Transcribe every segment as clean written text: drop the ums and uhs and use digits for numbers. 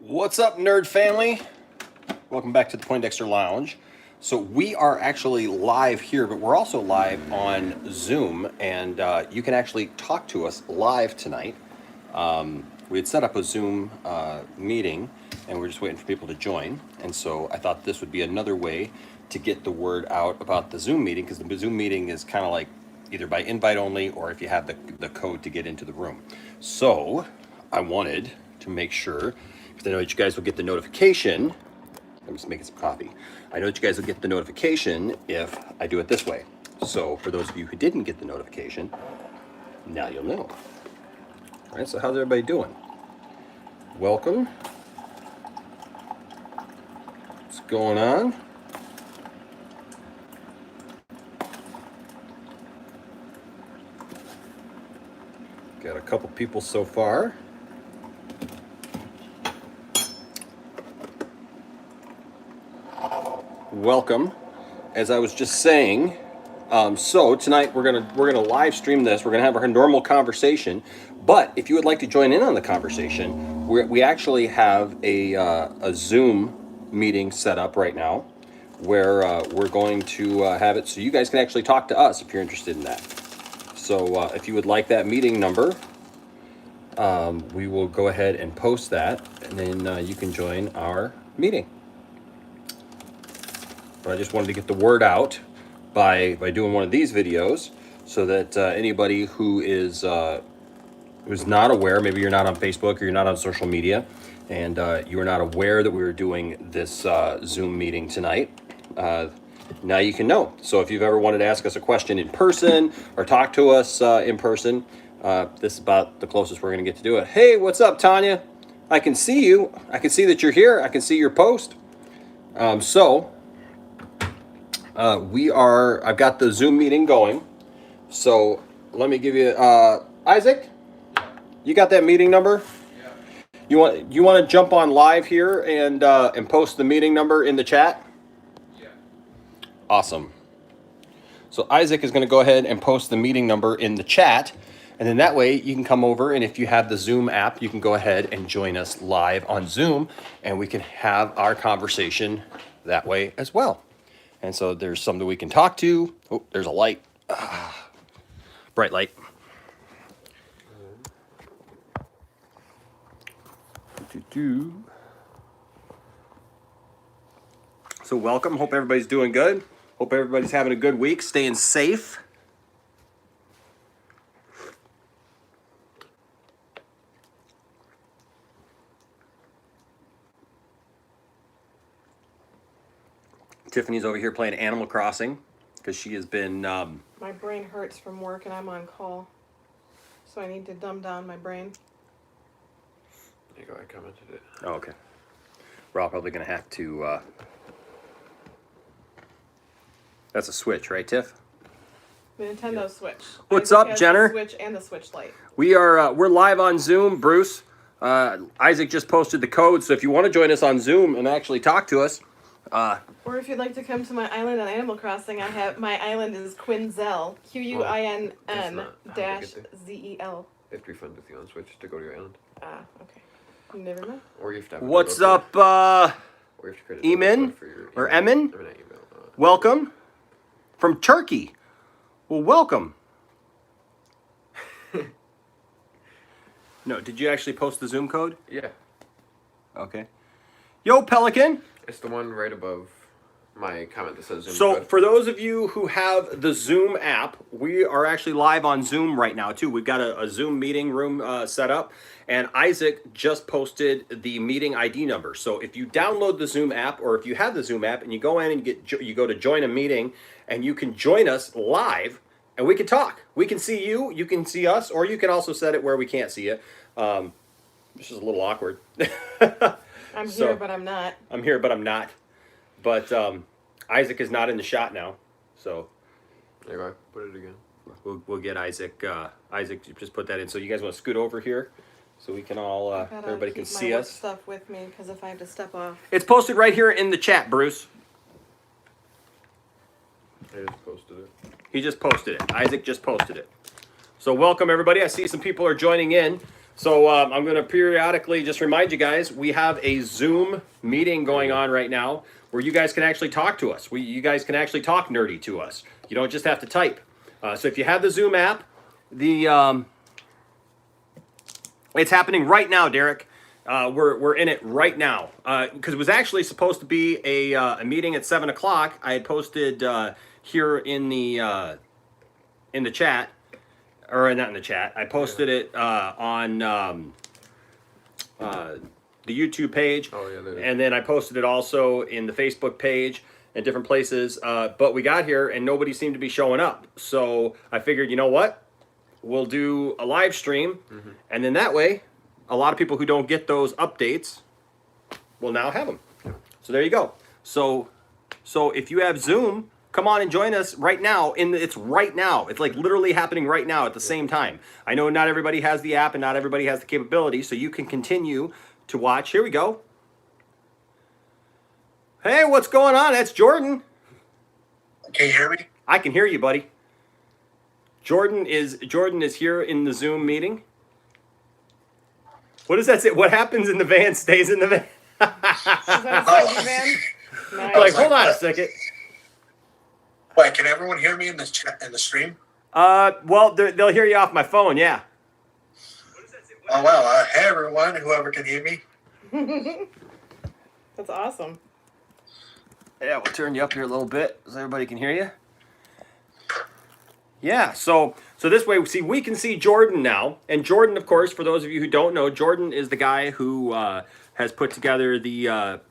What's up, nerd family? Welcome back to the Poindexter Lounge. So we are actually live here, but we're also live on Zoom, and you can actually talk to us live tonight. We had set up a Zoom meeting, and we're just waiting for people to join. And so I thought this would be another way to get the word out about the Zoom meeting, because the Zoom meeting is kind of like either by invite only, or if you have the code to get into the room. So I wanted to make sure, because I know that you guys will get the notification. I'm just making some coffee. I know that you guys will get the notification if I do it this way. So for those of you who didn't get the notification, now you'll know. All right, so how's everybody doing? Welcome. What's going on? Got a couple people so far. Welcome. As I was just saying, so tonight we're gonna live stream this. We're gonna have our normal conversation, but if you would like to join in on the conversation, we actually have a Zoom meeting set up right now, where we're going to have it so you guys can actually talk to us if you're interested in that. So if you would like that meeting number, we will go ahead and post that, and then you can join our meeting. But I just wanted to get the word out by doing one of these videos, so that anybody who is who's not aware, maybe you're not on Facebook or you're not on social media, and you are not aware that we were doing this Zoom meeting tonight, now you can know. So if you've ever wanted to ask us a question in person or talk to us in person, this is about the closest we're going to get to do it. Hey, what's up, Tanya? I can see you. I can see that you're here. I can see your post. I've got the Zoom meeting going. So let me give you, Isaac, you got that meeting number? Yeah. You want to jump on live here and post the meeting number in the chat? Yeah. Awesome. So Isaac is going to go ahead and post the meeting number in the chat, and then that way you can come over, and if you have the Zoom app, you can go ahead and join us live on Zoom, and we can have our conversation that way as well. And so there's somebody we can talk to. Oh, there's a light. Bright light. So welcome. Hope everybody's doing good. Hope everybody's having a good week, staying safe. Tiffany's over here playing Animal Crossing because she has been... My brain hurts from work and I'm on call. So I need to dumb down my brain. There you go, I commented it. Oh, okay. We're all probably going to have to... That's a Switch, right, Tiff? The Nintendo Switch. What's Isaac up, has Jenner? The Switch and the Switch Lite. We're live on Zoom, Bruce. Isaac just posted the code, so if you want to join us on Zoom and actually talk to us... or if you'd like to come to my island on Animal Crossing, my island is Quinzel. QUINN-ZEL. They have to refund with you on Switch to go to your island. Ah, okay. Never mind. Or you have to have What's up, or you have to create a Eamon? for your Or email. Emin? Or not email, Welcome. From Turkey. Well, welcome. No, did you actually post the Zoom code? Yeah. Okay. Yo, Pelican. It's the one right above my comment that says Zoom. So code. for those of you who have the Zoom app, we are actually live on Zoom right now too. We've got a Zoom meeting room set up, and Isaac just posted the meeting ID number. So if you download the Zoom app, or if you have the Zoom app and you go in and you go to join a meeting, and you can join us live, and we can talk. We can see you, you can see us, or you can also set it where we can't see you. This is a little awkward. I'm here, but I'm not. I'm here, but I'm not. But Isaac is not in the shot now, so There you go, put it again. we'll get Isaac. Isaac, just put that in. So you guys want to scoot over here, so we can all everybody can see us. Stuff with me, because if I have to step off. It's posted right here in the chat, Bruce. I just posted it. He just posted it. Isaac just posted it. So welcome everybody. I see some people are joining in. So I'm going to periodically just remind you guys, we have a Zoom meeting going on right now where you guys can actually talk to us. You guys can actually talk nerdy to us. You don't just have to type. So if you have the Zoom app, it's happening right now, Derek. We're in it right now because it was actually supposed to be a meeting at 7 o'clock. I had posted here in the chat. Or not in the chat. I posted it on the YouTube page. Oh, yeah, there it is. And then I posted it also in the Facebook page and different places. But we got here and nobody seemed to be showing up. So I figured, you know what? We'll do a live stream. Mm-hmm. And then that way, a lot of people who don't get those updates will now have them. So there you go. So if you have Zoom, come on and join us right now. It's right now. It's like literally happening right now at the same time. I know not everybody has the app and not everybody has the capability, so you can continue to watch. Here we go. Hey, what's going on? That's Jordan. Can you hear me? I can hear you, buddy. Jordan is here in the Zoom meeting. What does that say? What happens in the van stays in the van. Is that a Sophie van? Nice. Like, hold on a second. Wait, can everyone hear me in the chat in the stream? Well, they'll hear you off my phone, yeah. Oh well, hey everyone, whoever can hear me. That's awesome. Yeah, we'll turn you up here a little bit so everybody can hear you. Yeah, so this way, see, we can see Jordan now. And Jordan, of course, for those of you who don't know, Jordan is the guy who has put together the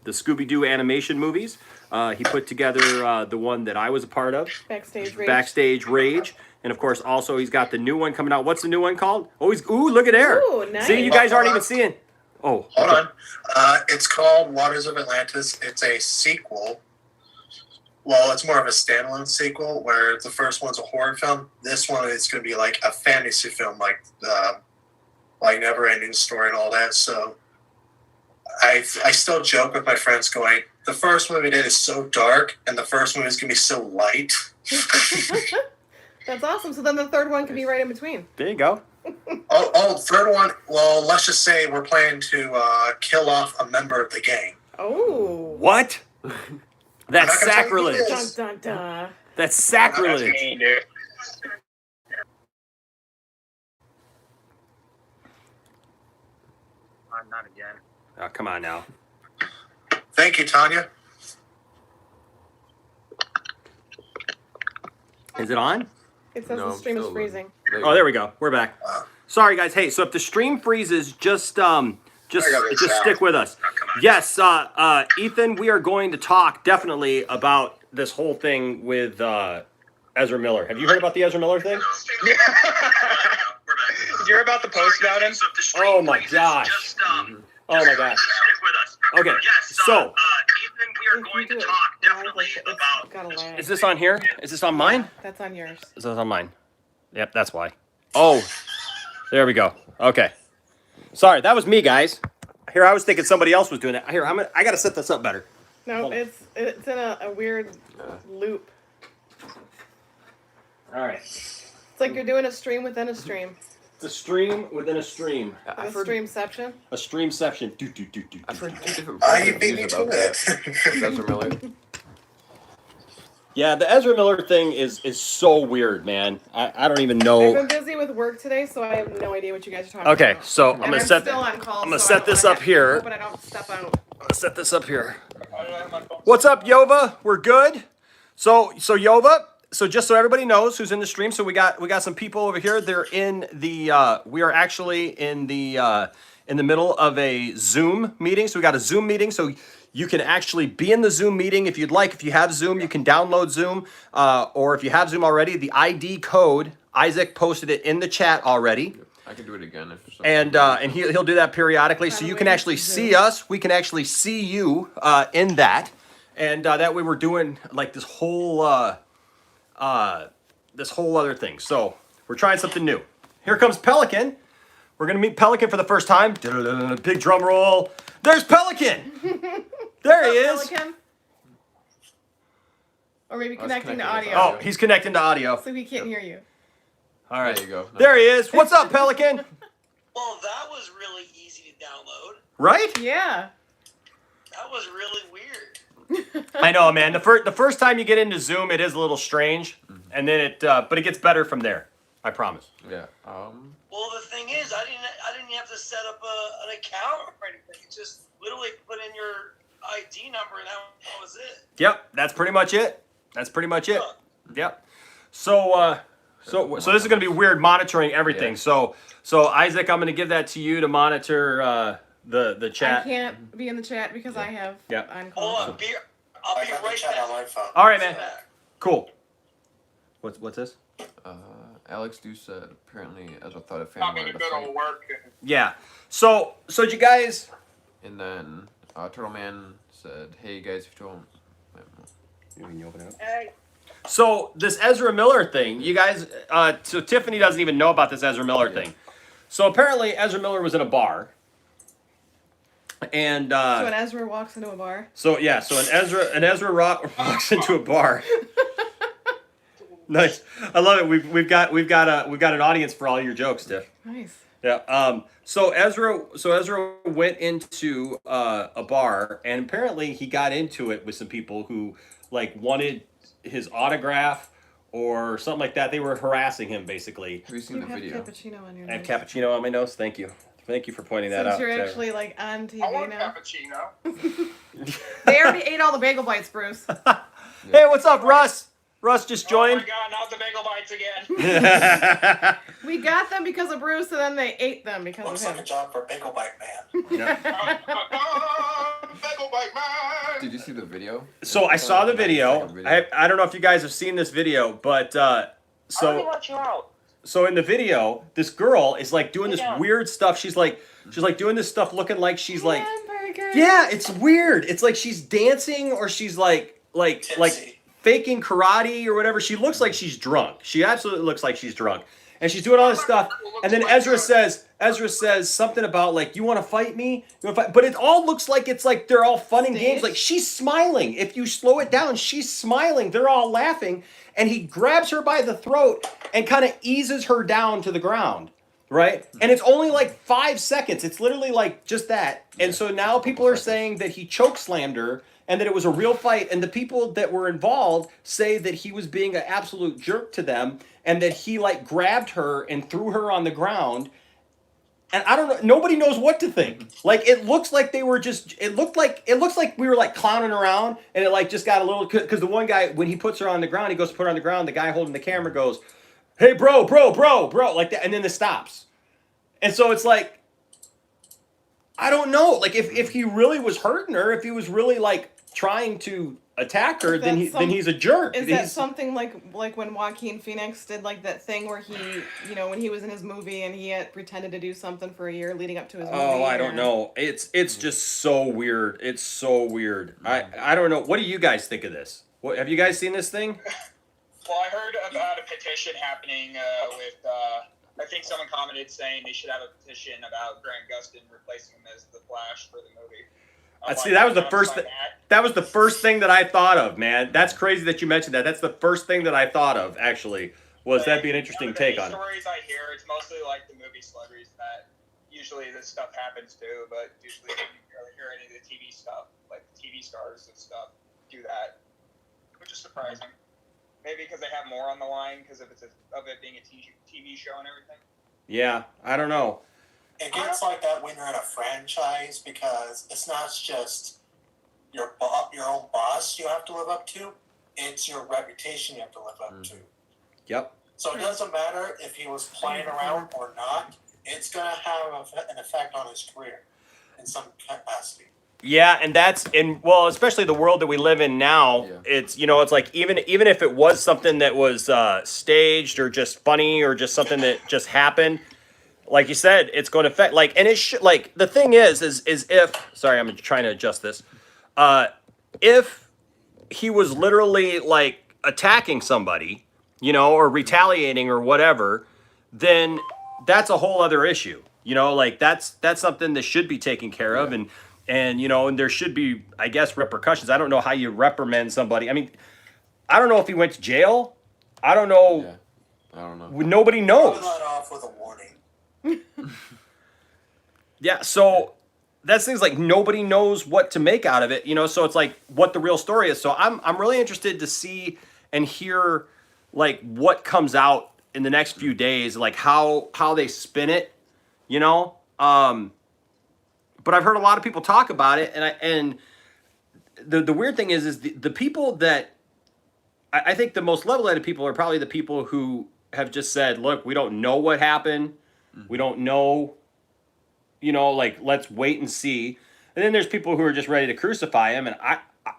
Scooby-Doo animation movies. He put together the one that I was a part of, Backstage Rage. Backstage Rage. And, of course, also he's got the new one coming out. What's the new one called? Oh, look at there. Ooh, nice. See, you guys aren't even seeing. Oh, Hold okay. on. It's called Waters of Atlantis. It's a sequel. Well, it's more of a standalone sequel where the first one's a horror film. This one is going to be like a fantasy film, like Never Ending Story and all that. So I still joke with my friends going, the first movie did is so dark and the first movie is going to be so light. That's awesome. So then the third one can be right in between. There you go. Oh, third one. Well, let's just say we're planning to kill off a member of the gang. Oh. What? That's I'm not gonna tell you who it sacrilege. is. Dun, dun, dun. That's sacrilege. Not again. Oh, come on now. Thank you, Tanya. Is it on? It says No, the stream is still freezing. Oh, there we go. We're back. Sorry, guys. Hey, so if the stream freezes, just stick with us. Yes, Ethan, we are going to talk definitely about this whole thing with Ezra Miller. Have you heard about the Ezra Miller thing? Did you hear about the post about him? Oh my gosh. Oh my gosh. Okay, so Ethan, we are going to talk definitely about... is this on here? Is this on mine? That's on yours. Is this on mine? Yep, that's why. Oh, there we go. Okay. Sorry, that was me, guys. Here, I was thinking somebody else was doing it. Here, I got to set this up better. No, Hold on. it's in a weird loop. All right. It's like you're doing a stream within a stream. It's a stream within a stream. A streamception. A streamception. I've heard two different You beat me reviews to about that. it. Ezra Miller. Yeah, the Ezra Miller thing is so weird, man. I don't even I've know. been busy with work today, so I have no idea what you guys are talking Okay, about. so And I'm gonna set still on call, I'm gonna so set I this don't up here. But I don't step out. I'm gonna set this up here. What's up, Yova? We're good. So Yova. So just so everybody knows who's in the stream, so we got some people over here. They're in the we are actually in the middle of a Zoom meeting. So we got a Zoom meeting. So you can actually be in the Zoom meeting if you'd like. If you have Zoom, you can download Zoom, or if you have Zoom already, the ID code. Isaac posted it in the chat already. I can do it again if something. And he'll do that periodically, so By the you way, can actually this is see Zoom. us. We can actually see you in that, and that way we're doing like this whole other thing. So we're trying something new. Here comes Pelican. We're gonna meet Pelican for the first time. Big drum roll. There's Pelican. There he is. Pelican? Or maybe I was connecting to connecting audio. with Oh, he's connecting to audio. So he can't hear you. All right. There you go. There he is. What's up, Pelican? Well, that was really easy to download. Right? Yeah. That was really weird. I know, man. The first time you get into Zoom, it is a little strange, and then but it gets better from there. I promise. Yeah. Well, the thing is, I didn't have to set up an account or anything. You just literally put in your ID number, and that was it. Yep, that's pretty much it. Yep. So this is going to be weird monitoring everything. Yeah. So Isaac, I'm going to give that to you to monitor the chat. I can't be in the chat because I have on call. Hold on, I'll I be got the right chat on back. my phone. All right, man. Cool. What's this? Alex Dew said apparently Ezra thought a fan wanted to fight. work. Yeah. So you guys. And then Turtle Man said, "Hey guys, if you don't." Hey. So this Ezra Miller thing, you guys. So Tiffany doesn't even know about this Ezra Miller thing. So apparently Ezra Miller was in a bar. And So when Ezra walks into a bar. so an Ezra walks into a bar. Nice, I love it. We've got an audience for all your jokes, Tiff. Nice. Yeah. So Ezra went into a bar, and apparently he got into it with some people who like wanted his autograph or something like that. They were harassing him basically. Have you seen You the have video? cappuccino on your I have nose. cappuccino on my nose. Thank you for pointing that Since out. you're Sarah. actually like on TV now. cappuccino. They already ate all the bagel bites, Bruce. Hey, what's up, Russ? Russ just joined. Oh my God! Not the bagel bites again. We got them because of Bruce, and then they ate them because Looks of like him. a job for Bagel Bite Man. Bagel bite man. Did you see the video? So I saw the video. 9-second video. I don't know if you guys have seen this video, but so you out. so in the video, this girl is like doing this weird stuff. She's like doing this stuff, looking like she's like, Hamburger. yeah, it's weird. It's like she's dancing or she's like Tipsy. faking karate or whatever. She looks like she's drunk. She absolutely looks like she's drunk. And she's doing all this stuff. And then Ezra says something about like, you want to fight me? You wanna fight? But it all looks like it's like they're all fun and games. Like she's smiling. If you slow it down, she's smiling. They're all laughing. And he grabs her by the throat and kind of eases her down to the ground. Right? And it's only like 5 seconds. It's literally like just that. And so now people are saying that he choke slammed her and that it was a real fight. And the people that were involved say that he was being an absolute jerk to them and that he like grabbed her and threw her on the ground. And I don't know, nobody knows what to think. Like it looks like they were just, it looks like we were like clowning around and it like just got a little, because the one guy, when he puts her on the ground, he goes to put her on the ground, the guy holding the camera goes, hey bro, like that, and then it stops. And so it's like, I don't know, like if he really was hurting her, if he was really like trying to attack her, then he's a jerk. Is that something like when Joaquin Phoenix did like that thing where he, you know, when he was in his movie and he had pretended to do something for a year leading up to his movie? Oh, I don't know. It's just so weird. It's so weird. I don't know. What do you guys think of this? What have you guys seen this thing? Well, I heard about a petition happening with. I think someone commented saying they should have a petition about Grant Gustin replacing him as the Flash for the movie. See, that was the first thing. That was the first thing that I thought of, man. That's crazy that you mentioned that. That's the first thing that I thought of. Actually, was that'd be an interesting take on it. Stories I hear, it's mostly like the movie celebrities that usually this stuff happens to, but usually you don't hear any of the TV stuff, like the TV stars and stuff, do that, which is surprising. Maybe because they have more on the line because of it being a TV show and everything. Yeah, I don't know. It gets like that when you're in a franchise because it's not just your own boss you have to live up to. It's your reputation you have to live up to. Yep. So it doesn't matter if he was playing around or not. It's going to have an effect on his career in some capacity. Yeah, and especially the world that we live in now. Yeah. It's it's like even if it was something that was staged or just funny or just something that just happened, like you said, it's going to affect and it like the thing is if sorry, I'm trying to adjust this. If he was literally like attacking somebody, or retaliating or whatever, then that's a whole other issue. Like that's something that should be taken care of and there should be, I guess, repercussions. I don't know how you reprimand somebody. I mean, I don't know if he went to jail. I don't know. Yeah. I don't know. Nobody knows. Probably let off with a warning. Yeah, so that's things like nobody knows what to make out of it, you know. So it's like what the real story is. So I'm really interested to see and hear like what comes out in the next few days, like how they spin it, you know. But I've heard a lot of people talk about it, and the weird thing is the people that I think the most level-headed people are probably the people who have just said, look, we don't know what happened, we don't know. You know, like let's wait and see. And then there's people who are just ready to crucify him, and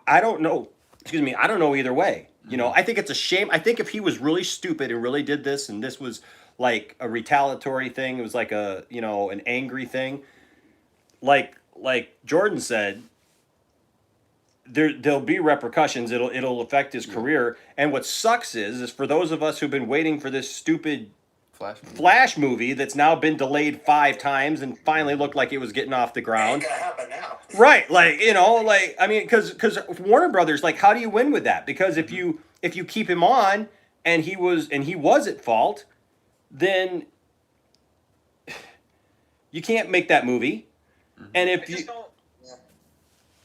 I don't know. Excuse me, I don't know either way. You know, I think it's a shame. I think if he was really stupid and really did this, and this was like a retaliatory thing, it was like a an angry thing. Like Jordan said, there'll be repercussions. It'll affect his career. And what sucks is for those of us who've been waiting for this stupid Flash movie that's now been delayed 5 times and finally looked like it was getting off the ground. Ain't gonna happen now. Right, like like I mean, because Warner Brothers, like, how do you win with that? Because if you keep him on and he was at fault, then you can't make that movie. And if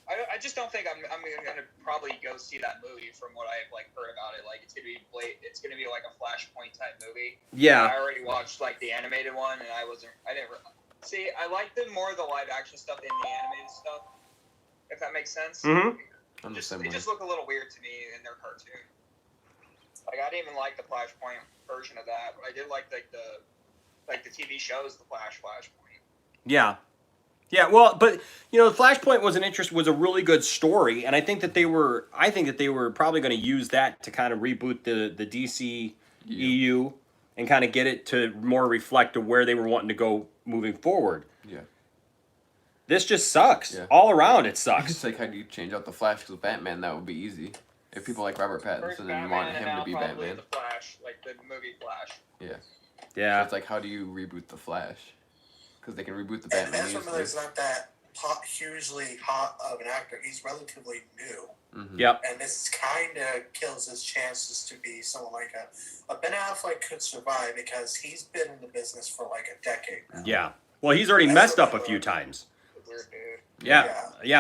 I just don't think I'm gonna probably go see that movie from what I've like heard about it. Like it's gonna be like a Flashpoint type movie. Yeah. I already watched like the animated one, and I never see. I like the more the live action stuff than the animated stuff. If that makes sense. Mm-hmm. They just look a little weird to me in their cartoon. Like I didn't even like the Flashpoint version of that, but I did like the TV shows, the Flashpoint. Yeah. Yeah, well, but the Flashpoint was a really good story, and I think that they were probably going to use that to kind of reboot the DC EU and kind of get it to more reflect to where they were wanting to go moving forward. Yeah. This just sucks. Yeah. All around it sucks. It's like, how do you change out the Flash? Because Batman, that would be easy. If people like Robert Pattinson and want him to be Batman. The Flash, like the movie Flash. Yeah. Yeah. So it's like, how do you reboot the Flash? Because they can reboot the Batman. And Ezra Miller's not that hugely hot of an actor. He's relatively new. Mm-hmm. Yep. And this kind of kills his chances to be someone like a Ben Affleck could survive because he's been in the business for like a decade now. Yeah. Well, he's already messed up a few times. Weird dude. Yeah.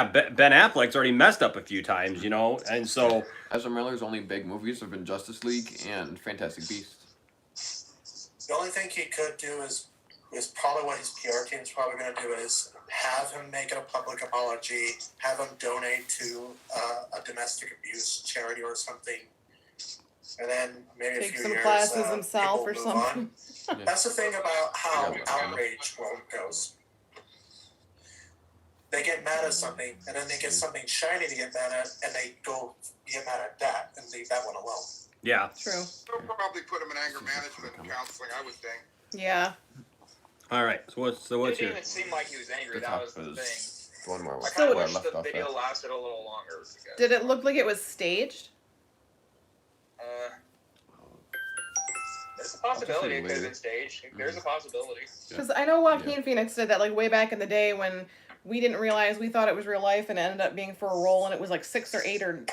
Ben Affleck's already messed up a few times, and so Ezra Miller's only big movies have been Justice League and Fantastic Beasts. The only thing he could do is probably what his PR team is probably going to do is have him make a public apology, have him donate to a domestic abuse charity or something, and then maybe Take a few some years, classes himself people or move something. on. That's the thing about how Yeah. outrage world goes. They get mad at something, and then they get something shiny to get mad at, and they go get mad at that and leave that one alone. yeah. True. They'll probably put him in anger management counseling, I would think. Yeah. All right. So what's It your didn't even seem like he was angry. That was the thing. The one where I I kind of where I wish left the off video at. lasted a little longer. Did it look like it was staged? There's a possibility it could have later. been staged. There's a possibility. Because I know Joaquin Phoenix did that like way back in the day when we didn't realize, we thought it was real life, and it ended up being for a role, and it was like 6 or 8 or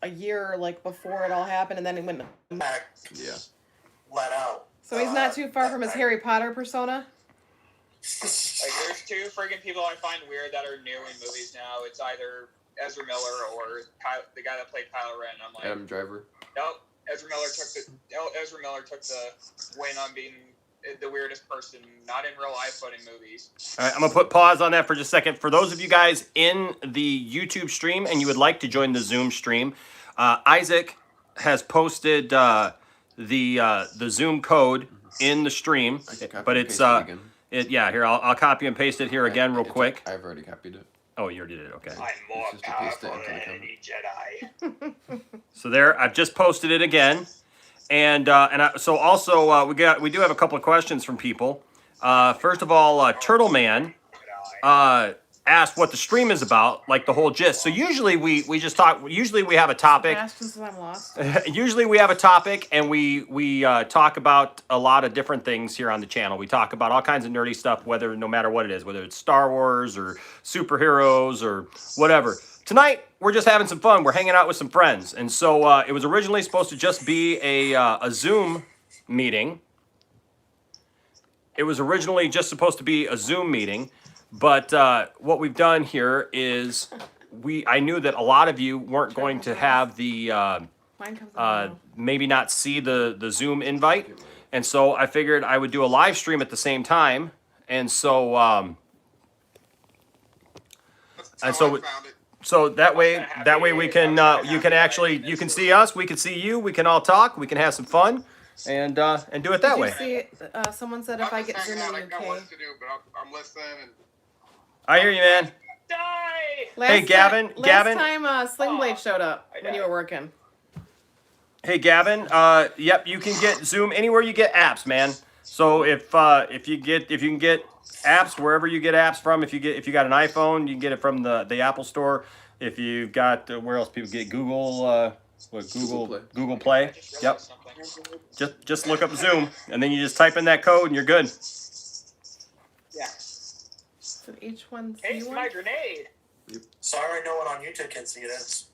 a year like before it all happened, and then it went Back, Yeah. let out. So he's not too far from his Harry Potter persona. Like, there's 2 friggin' people I find weird that are new in movies now. It's either Ezra Miller or the guy that played Kylo Ren. I'm like, Adam Driver. nope. Ezra Miller took the win on being the weirdest person, not in real life, but in movies. All right, I'm going to put pause on that for just a second. For those of you guys in the YouTube stream and you would like to join the Zoom stream, Isaac has posted the Zoom code in the stream, but it's here. I'll copy and paste it here again real quick. I've already copied it. Oh, you already did it. Okay. I'm more Just to paste it powerful into the than comment. any Jedi. So there, I've just posted it again, so also we do have a couple of questions from people. First of all, Turtle Man asked what the stream is about, like the whole gist. So usually we just talk. Usually we have a topic. Since I'm lost. Usually we have a topic, and we talk about a lot of different things here on the channel. We talk about all kinds of nerdy stuff, no matter what it is, whether it's Star Wars or superheroes or whatever. Tonight we're just having some fun. We're hanging out with some friends, and so it was originally supposed to just be a Zoom meeting. It was originally just supposed to be a Zoom meeting. But what we've done here is I knew that a lot of you weren't going to have the Mine comes in the mail. maybe not see the Zoom invite, and so I figured I would do a live stream at the same time, and so That's And how so I found it. so that way we can you can see us, we can see you, we can all talk, we can have some fun, and do it that Did you way. see? Someone said if I'm I just get Zoom hanging out. in I the got UK. work to do, but I'm listening. And I hear you, man. Die! Hey, Gavin, Last Gavin. time Sling Blade showed up I when you died. were working. Hey, Gavin. Yep, you can get Zoom anywhere you get apps, man. So if you can get apps wherever you get apps from, if you got an iPhone, you can get it from the Apple Store. If you've got where else people get Google Google Play. I just Yep. realized something. Just look up Zoom and then you just type in that code and you're good. Yeah. So each one see Taste one. my grenade. Sorry, no one on YouTube can see this.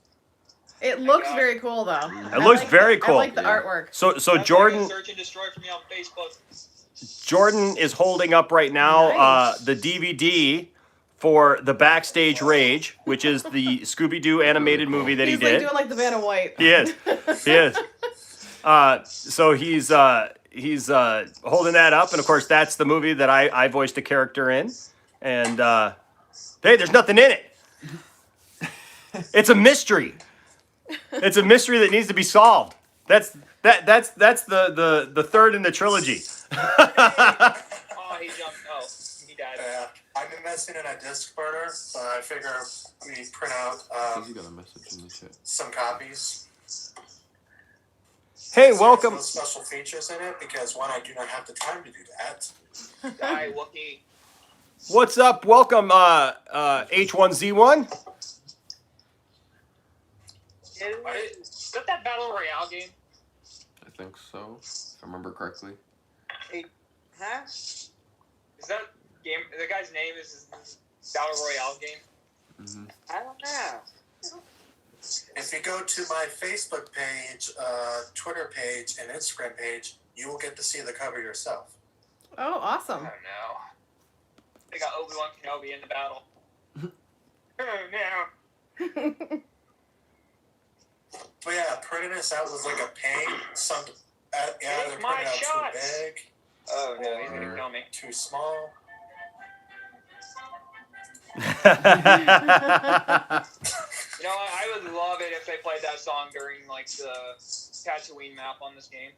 It looks God. very cool though. It looks very cool. I like the artwork. So That's like a Jordan search and destroy for me on Facebook. Jordan is holding up right now Nice. the DVD for the Backstage Rage, which is the Scooby-Doo animated movie that he He's did. like doing like the Vanna White. He is. He is. So he's holding that up, and of course that's the movie that I voiced a character in. And hey, there's nothing in it. It's a mystery. It's a mystery that needs to be solved. That's the third in the trilogy. Oh, he jumped. Oh, he died. I've been messing in a disc burner, so I figure we print out You got a message in the chat. some copies. Hey, There's welcome. no special features in it because one, I do not have the time to do that. Die, Wookie. What's up? Welcome, H1Z1. Is that Battle Royale game? I think so, if I remember correctly. Huh? Is that game? The guy's name is Battle Royale game? Mm-hmm. I don't know. If you go to my Facebook page, Twitter page, and Instagram page, you will get to see the cover yourself. Oh, I awesome. don't know. They got Obi-Wan Kenobi in the battle. Oh no. But yeah, printing this out was like a pain. Either Take print my it out shots. too big, Oh no, he's gonna kill me. too small. You know what? I would love it if they played that song during like the Tatooine map on this game.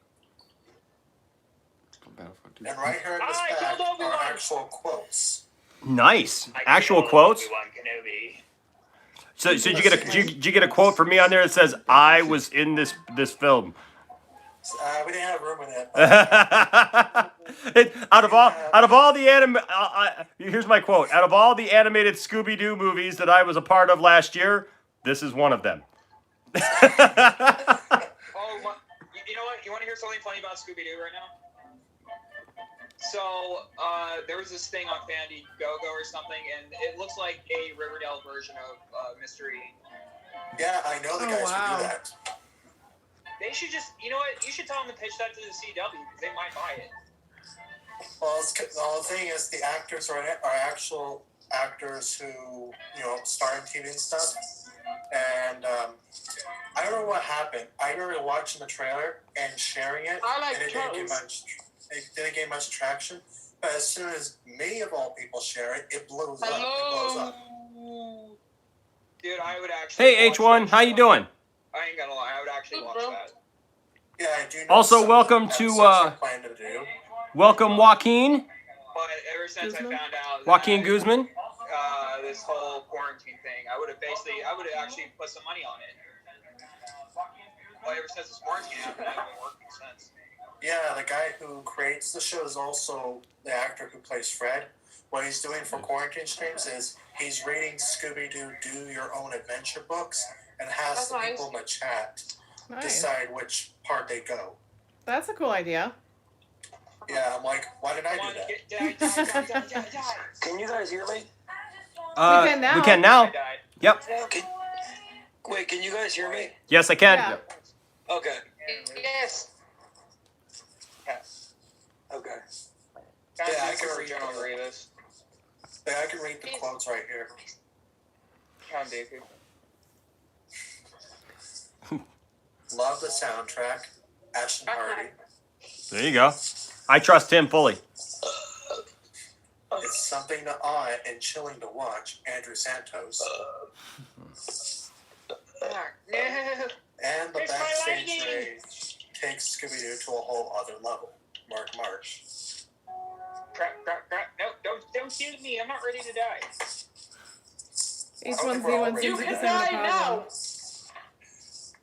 Battlefield 2. And right here in this I back killed Obi-Wan. are actual quotes. Nice. Actual quotes. Obi-Wan Kenobi. So did you get a quote from me on there that says I was in this film? We didn't have room in it. Out of all the here's my quote. Out of all the animated Scooby-Doo movies that I was a part of last year, this is one of them. Oh, you know what? You want to hear something funny about Scooby-Doo right now? So, there was this thing on Fandango or something, and it looks like a Riverdale version of Mystery. Yeah, I know the Oh, guys who wow. do that. They should just, you know what? You should tell them to pitch that to the CW because they might buy it. Well, the thing is, the actors are actual actors who, star in TV and stuff. And I don't know what happened. I remember watching the trailer and sharing it, and it didn't get much traction. But as soon as me, of all people, share it, it blows up. It blows up. Dude, I would actually. Hey H1, how you doing? I ain't gonna lie, I would actually watch that. Yeah, I do know Also, some welcome episodes to I plan to do. welcome Joaquin But ever since Guzman? I found out Joaquin that, Guzman. this whole quarantine thing, I would have actually put some money on it. Well, ever since this quarantine happened, I've been working since. Yeah, the guy who creates the show is also the actor who plays Fred. What he's doing for quarantine streams is he's reading Scooby-Doo Do Your Own Adventure books and has the people in the chat Nice. decide which part they go. That's a cool idea. Yeah, I'm like, why did I Come do on, that? die. Can you guys hear me? We can now. We can I now. died. Yep. Wait, can you guys hear me? Yes, I can. Yeah. Okay. Yes. Okay. Guys, Yeah, I this can is read General it. Grievous. Yeah, I can read the quotes right here. Count Dooku. Love the soundtrack. Ashton Hardy. There you go. I trust him fully. It's something to awe and chilling to watch. Andrew Santos. No. And the It's my backstage lighting. rage takes Scooby-Doo to a whole other level. Mark March. Crap. No, don't shoot me. I'm not ready to die. H1Z1 You seems like can he's having a die now. problem.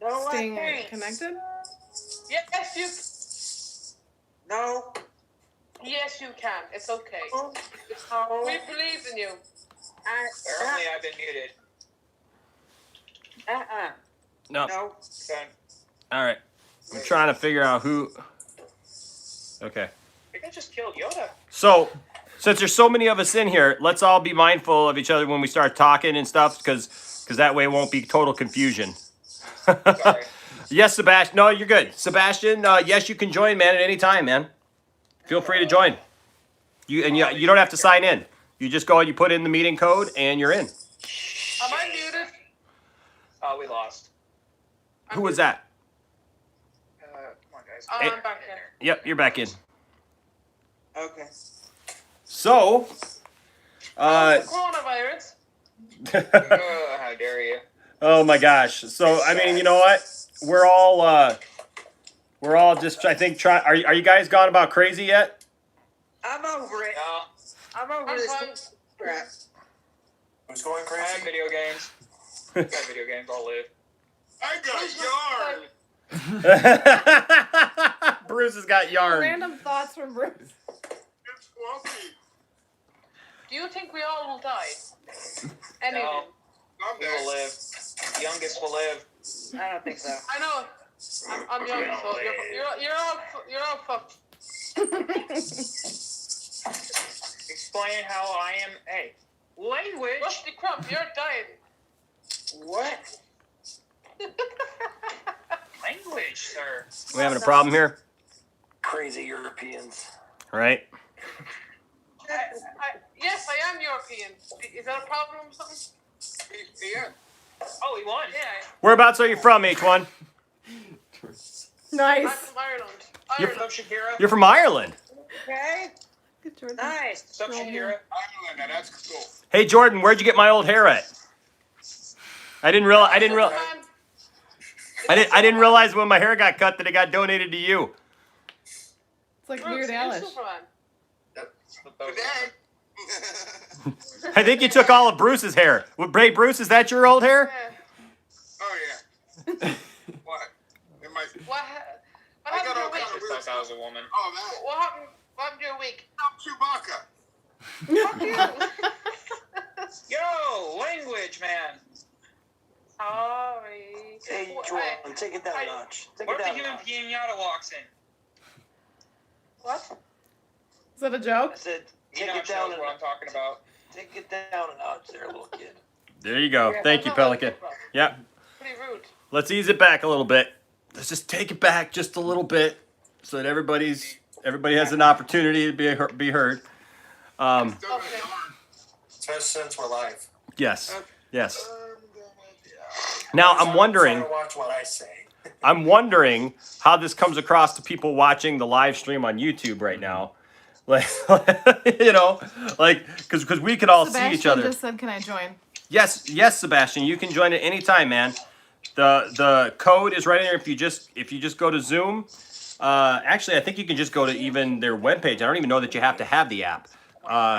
No, I Staying can't. connected? Yes, you. No. Yes, you can. It's okay. No. We believe in you. Apparently, I've been muted. No. No. Son. All right. I'm trying to figure out who. Okay. I think I just killed Yoda. So, since there's so many of us in here, let's all be mindful of each other when we start talking and stuff, because that way it won't be total confusion. Sorry. Yes, Sebastian. No, you're good. Sebastian, yes, you can join, man, at any time, man. Feel free to join. You don't have to sign in. You just go and you put in the meeting code, and you're in. Am I muted? Oh, we lost. Who was that? Come on, guys. Oh, Hey. I'm back in. Yep, you're back in. Okay. So, Coronavirus. Oh, how dare you? oh my gosh. So, I mean, you know what? We're all just, I think, are you guys gone about crazy yet? I'm over it. No, I'm over I'm this fine. crap. Who's going I have crazy? video games. I have video games. I'll live. I got yarn. Bruce has got yarn. Random thoughts from Bruce. It's fluffy. Do you think we all will die? Anything? No, I'm we will dead. live. The youngest will live. I don't think so. I know. I'm young, so you're all fucked. Explain how I am. Hey, language. What's the crap? You're dying. What? Language, sir. We having a problem here, Crazy Europeans. right? Yes, I am European. Is that a problem or something? Yeah. Oh, he won. Yeah, Whereabouts are you from, H1? I'm Nice. from Ireland. You're What's up, Shakira? You're from Ireland. Okay. Good Jordan. Nice. What's up, Shakira? Ireland, now that's cool. Hey, Jordan, where'd you get my old hair at? I didn't realize when my hair got cut that it got donated to you. It's like Bruce, Weird you're Alice. Superman. Today. I think you took all of Bruce's hair. Hey, Bruce, is that your old hair? Yeah. Oh yeah. What? It might. What I happened got to all your week? kinds of Just weird thought I was a woman. Oh that. What happened to your week? I'm Chewbacca. Fuck you. Yo, language, man. Sorry. Hey, What- Jordan, take it down a notch. Take What it if the down a human notch. pinata walks in? What? Is that a I joke? said, take Enoch it down knows a what I'm notch. talking about. Take it down a notch there, little kid. There you go. Yeah, Thank you, that's not what Pelican. I'm talking about. Yeah. Pretty rude. Let's ease it back a little bit. Let's just take it back just a little bit so that everybody has an opportunity to be heard. Still got Okay. yarn. Especially since we're live. Yes. Yes. Now I'm Try wondering to watch what I say. how this comes across to people watching the live stream on YouTube right now. Like, because we could all see each Sebastian other. just said, "Can I join?" Yes, Sebastian, you can join at any time, man. The code is right in there. If you just go to Zoom, actually, I think you can just go to even their webpage. I don't even know that you have to have the app.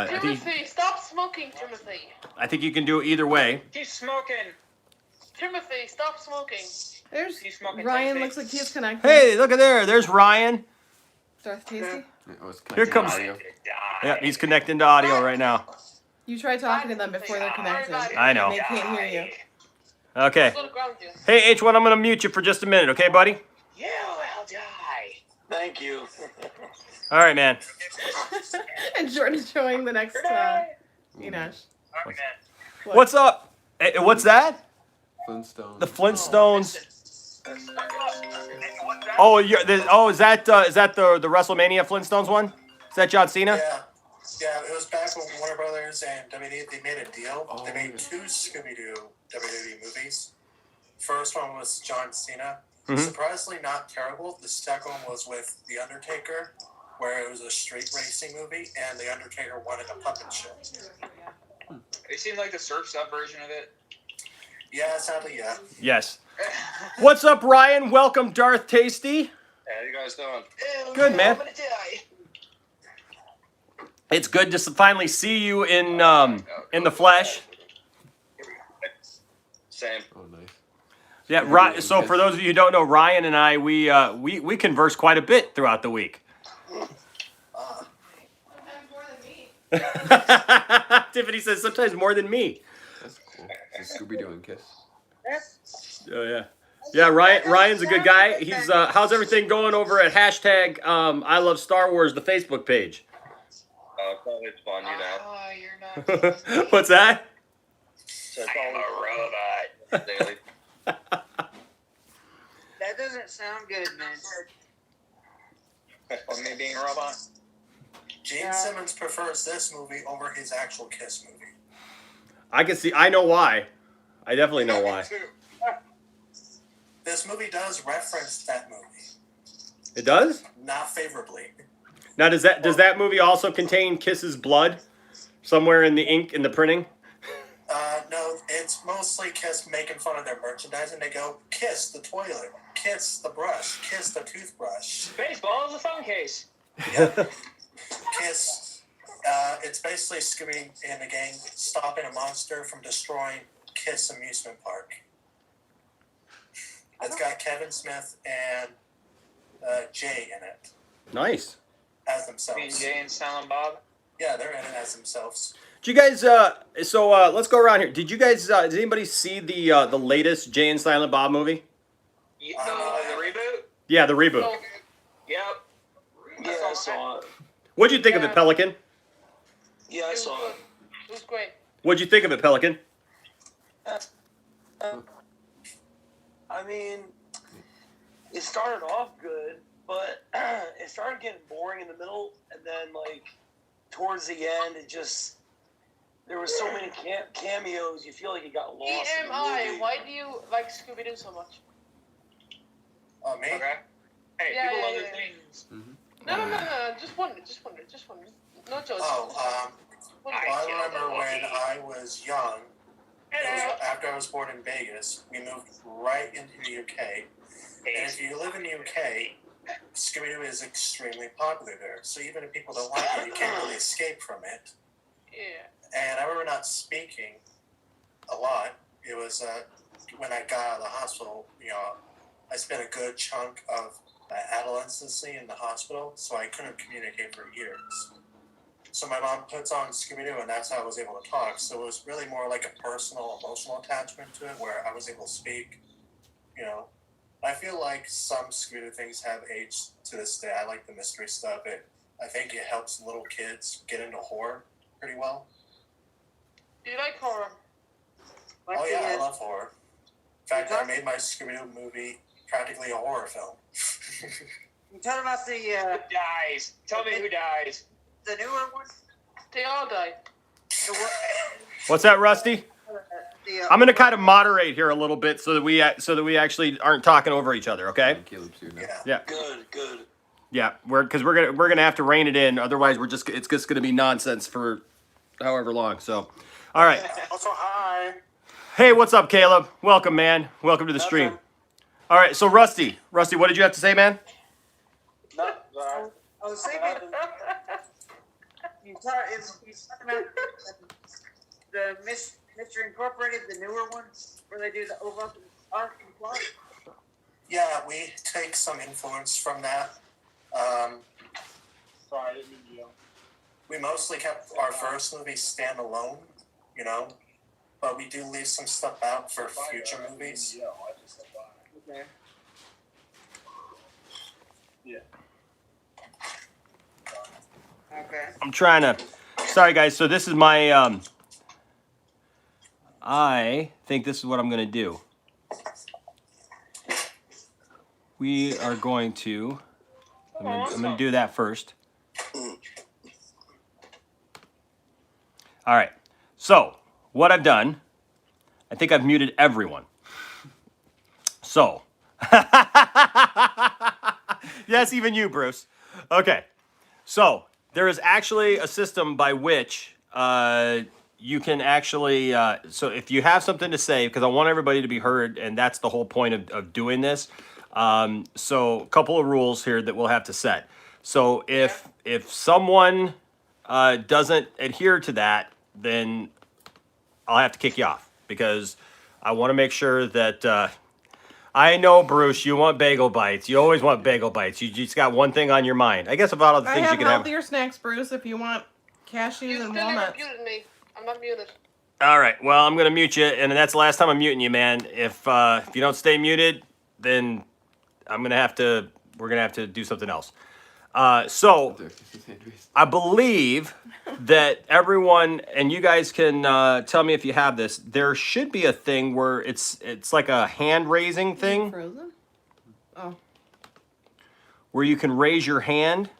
Timothy, stop smoking, Timothy. I think you can do it either way. Keep smoking. Timothy, stop smoking. There's He's smoking Ryan. Tasty. Looks like he's connected. Hey, look at there. There's Ryan. Darth Tasty. It was Here connected comes. audio. Yeah, he's connecting to audio right now. You try talking to them before they're connected. I know. They can't hear you. Okay. I'm gonna ground you. Hey, H1, I'm gonna mute you for just a minute, okay, buddy? You will die. Thank you. All right, man. And Jordan's showing the next Enoch. What's up? Hey, what's that? Flintstones. The Flintstones. Oh, is that the WrestleMania Flintstones one? Is that John Cena? Yeah. Yeah, it was back when Warner Brothers and WWE, they made a deal. Oh, They made yeah. 2 Scooby-Doo WWE movies. First one was John Cena. Mhm. Surprisingly not terrible. The second one was with The Undertaker, where it was a street racing movie, and The Undertaker won in a puppet show. It seemed like the surf's up version of it. Yeah, sadly, yeah. Yes. What's up, Ryan? Welcome, Darth Tasty. How you guys doing? Good, man. I'm gonna die. It's good to finally see you in the flesh. Same. Oh, nice. Yeah, so for those of you who don't know, Ryan and I, we converse quite a bit throughout the week. Sometimes more than me. Tiffany says sometimes more than me. That's cool. It's a Scooby-Doo and Kiss. Oh yeah, yeah. Ryan's a good guy. He's how's everything going over at hashtag I Love Star Wars, the Facebook page? It's fun, you know. Oh, you're not. What's that? So it's a robot. Daily. That doesn't sound good, man. Or me being a robot. Gene Simmons prefers this movie over his actual Kiss movie. I can see. I know why. I definitely know why. This movie does reference that movie, It does. not favorably. Now, does that movie also contain Kiss's blood somewhere in the ink in the printing? No, it's mostly Kiss making fun of their merchandising. They go, Kiss the toilet, Kiss the brush, Kiss the toothbrush, Baseball is a phone case. Kiss. It's basically Scooby and the gang stopping a monster from destroying Kiss Amusement Park. It's got Kevin Smith and Jay in it Nice. as Me and themselves. Jay and Silent Bob. Yeah, they're in it as themselves. Did you guys? Let's go around here. Did you guys? Did anybody see the latest Jay and Silent Bob movie? The reboot? Yeah, the reboot. No, Yep. Yeah, I saw it. What'd you think of it, Pelican? Yeah, I it was saw good. it. It was great. What'd you think of it, Pelican? I mean, it started off good, but it started getting boring in the middle, and then like towards the end, it just there was so many cameos. You feel like it got lost. in the EMI, movie. why do you like Scooby-Doo so much? Oh, me? Okay. Hey, Yeah, people yeah, love their yeah. things. No. Just wonder. No judgment. Oh, Wonder. I remember when I was young, after I was born in Vegas, we moved right into the UK. And if you live in the UK, Scooby-Doo is extremely popular there. So even if people don't like it, you can't really escape from it. Yeah. And I remember not speaking a lot. It was when I got out of the hospital, I spent a good chunk of my adolescence in the hospital, so I couldn't communicate for years. So my mom puts on Scooby-Doo, and that's how I was able to talk. So it was really more like a personal, emotional attachment to it, where I was able to speak. I feel like some Scooby-Doo things have aged to this day. I like the mystery stuff. I think it helps little kids get into horror pretty well. Do you like horror? Oh yeah, I love horror. In fact, I made my Scooby-Doo movie practically a horror film. You talking about the Who dies? Tell me who dies. the newer one? They all die. The what? What's that, Rusty? I'm gonna kind of moderate here a little bit so that we actually aren't talking over each other. Okay? And Caleb's here now. Yeah. Yeah. Good. Yeah. We're gonna have to rein it in. Otherwise, it's just gonna be nonsense for however long. So, all right. Also, hi. Hey, what's up, Caleb? Welcome, man. Welcome to the stream. All right. So, Rusty, what did you have to say, man? No, I was thinking you talking about the Mr. Incorporated, the newer ones, where they do the over arc and plot. Yeah, we take some influence from that. Sorry, I didn't mean to yell. We mostly kept our first movie standalone, but we do leave some stuff out for future movies. Okay. Okay. I'm trying to. Sorry, guys. So this is my. I think this is what I'm gonna do. We are going to. I'm gonna do that first. All right. So what I've done, I think I've muted everyone. So, yes, even you, Bruce. Okay. So there is actually a system by which you can actually. So if you have something to say, because I want everybody to be heard, and that's the whole point of doing this. So a couple of rules here that we'll have to set. So if someone doesn't adhere to that, then I'll have to kick you off because I want to make sure that. I know, Bruce, you want bagel bites. You always want bagel bites. You just got one thing on your mind. I guess about all the I things have you can have. healthier snacks, Bruce, if you want cashews You and still never walnuts. muted me. I'm not muted. All right. Well, I'm gonna mute you, and that's the last time I'm muting you, man. If you don't stay muted, then I'm gonna have to. We're gonna have to do something else. So I believe that everyone, and you guys can tell me if you have this. There should be a thing where it's like a hand raising thing Frozen? Oh. where you can raise your hand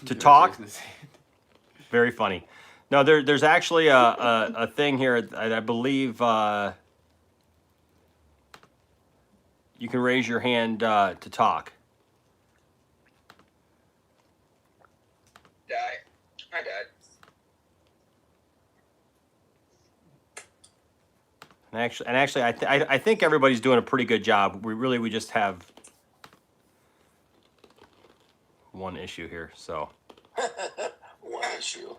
to talk. Very funny. No, there's actually a thing here. I believe you can raise your hand to talk. I died. And actually, I think everybody's doing a pretty good job. We just have one issue here. So One issue.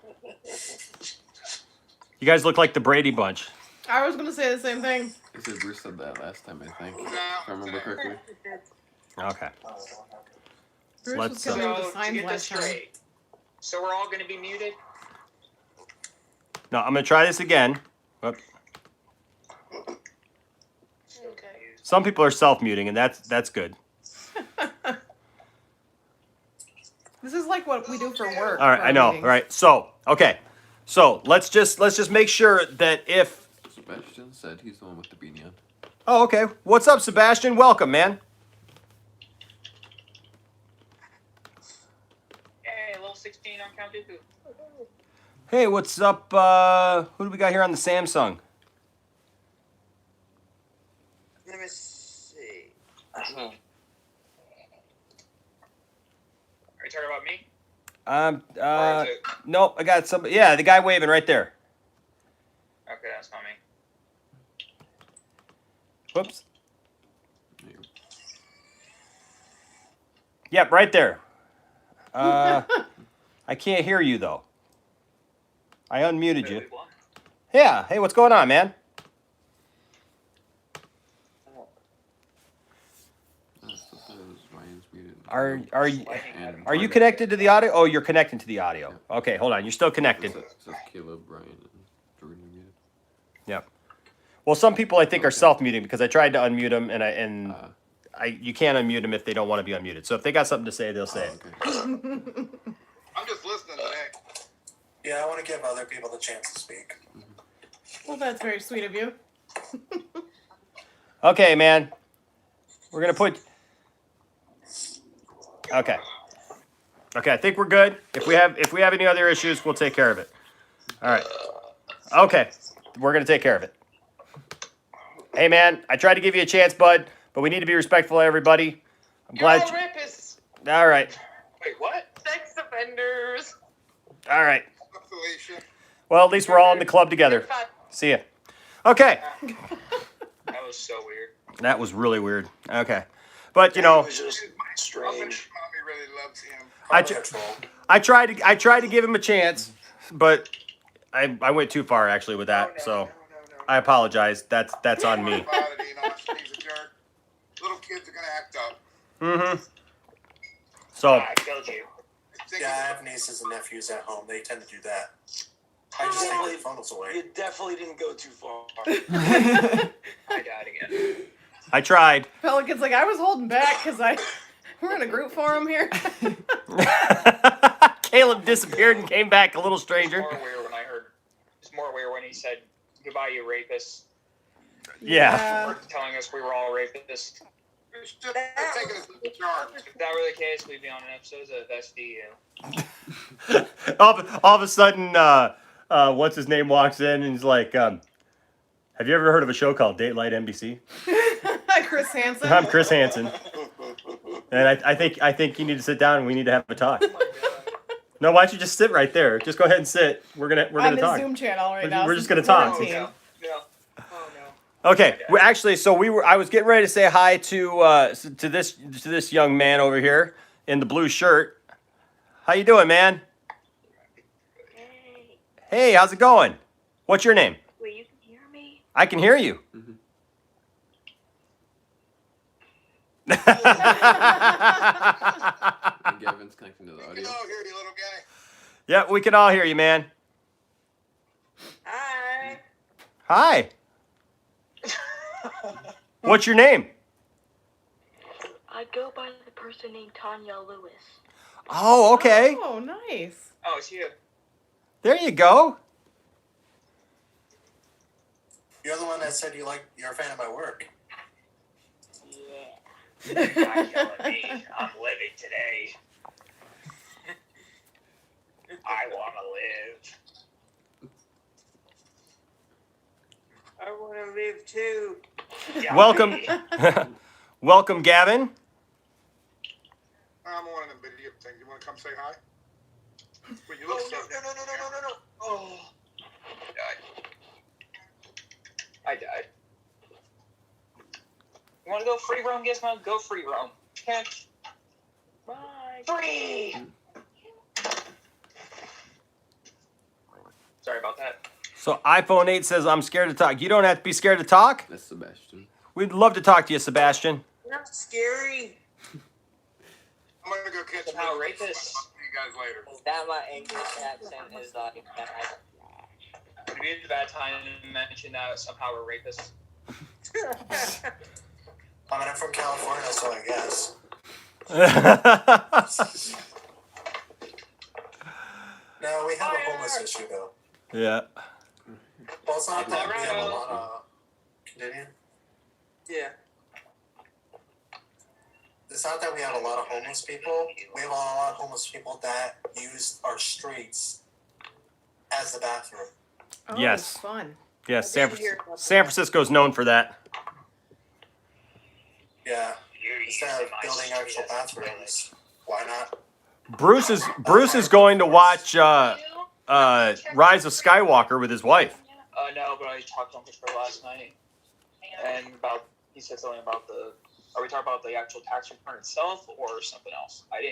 you guys look like the Brady Bunch. I was gonna say the same thing. I said Bruce said that last time, I think. No. If I remember correctly. Okay. Bruce Let's, was coming with the So to signs get this last time. straight, so we're all going to be muted. No, I'm gonna try this again. Whoop. Okay. Some people are self-muting, and that's good. This is like what we do for work. All right, for I our know. All meetings. right, so okay, so let's just make sure that if. Sebastian said he's the one with the beanie on. Oh, okay. What's up, Sebastian? Welcome, man. Hey, level 16 on Count Dooku. Hey, what's up? Who do we got here on the Samsung? Let me see. Are you talking about me? Or is it... Nope. I got somebody. Yeah, the guy waving right there. Okay, that's not me. Whoops. Yep, right there. I can't hear you though. I unmuted you. Yeah. Hey, what's going on, man? Are you connected to the audio? Oh, you're connected to the audio. Okay, hold on. You're still connected. Caleb, Brian, and Jordan are muted. Yep. Well, some people I think are self-muting because I tried to unmute them, and you can't unmute them if they don't want to be unmuted. So if they got something to say, they'll say it. Okay. I'm just listening today. Yeah, I want to give other people the chance to speak. Well, that's very sweet of you. Okay, man. We're gonna put. Okay. Okay, I think we're good. If we have any other issues, we'll take care of it. All right. Okay, we're gonna take care of it. Hey, man, I tried to give you a chance, bud, but we need to be respectful of everybody. I'm You're glad. all rapists. All right. Wait, what? Sex offenders. All right. Felicia. Well, at least we're all in the club You're together. fat. See ya. Okay. That was so weird. That was really weird. Okay. But you know, It was just strange. Mommy really loves him. I tried to give him a chance, but I went too far actually with that. So I apologize. That's on me. He's a jerk. Little kids are gonna act up. Mm-hmm. So I killed you. Yeah, I have nieces and nephews at home. They tend to do that. I just take their phones away. You definitely didn't go too far. I died again. I tried. Pelican's like, I was holding back because we're in a group forum here. Caleb disappeared and came back a little stranger. It's more weird when he said, "Goodbye, you rapists." Yeah. Telling us we were all rapists. It's just taking us to the charge. If that were the case, we'd be on an episode of SVU. all of a sudden, what's his name walks in and he's like, "Have you ever heard of a show called Dateline NBC?" Chris Hansen. I'm Chris Hansen, and I think you need to sit down and we need to have a talk. No, why don't you just sit right there? Just go ahead and sit. We're gonna on the talk. Zoom channel right now. We're just gonna since talk. quarantine. No. Oh no. Okay, we actually, I was getting ready to say hi to this young man over here in the blue shirt. How you doing, man? Hey, how's it going? What's your name? Wait, you can hear me? I can hear you. Mhm. And Gavin's connecting to the We audio. can all hear you, little guy. Yeah, we can all hear you, man. Hi. Hi. What's your name? I go by the person named Tanya Lewis. Oh, okay. Oh, nice. Oh, it's you. There you go. You're the one that said you're a fan of my work. Yeah. Not killing me. I'm living today. I want to live. I want to live too. Welcome. Welcome, Gavin. I'm on a video thing. You want to come say hi? Well, you look so. No. Oh. I died. You want to go free roam, Gizmo? Go free roam. Okay. Bye. Free! Sorry about that. So iPhone 8 says I'm scared to talk. You don't have to be scared to talk. That's Sebastian. We'd love to talk to you, Sebastian. Not scary. I'm gonna go catch Somehow you. rate this. See you guys later. That my English accent is like that. Would be a bad time to mention that somehow we're rapists. I mean, I'm from California, so I guess. No, we have a homeless issue, though. Yeah. Well, it's not that we have a lot of... Continue? Yeah. It's not that we have a lot of homeless people. We have a lot of homeless people that use our streets as the bathroom. Oh, Yes. Fun. Yes, San Francisco's known for that. Yeah. Instead of building actual bathrooms, why not? Bruce is going to watch Rise of Skywalker with his wife. No, but I talked to him for last night. And he said something about are we talking about the actual tax return itself or something else? I'm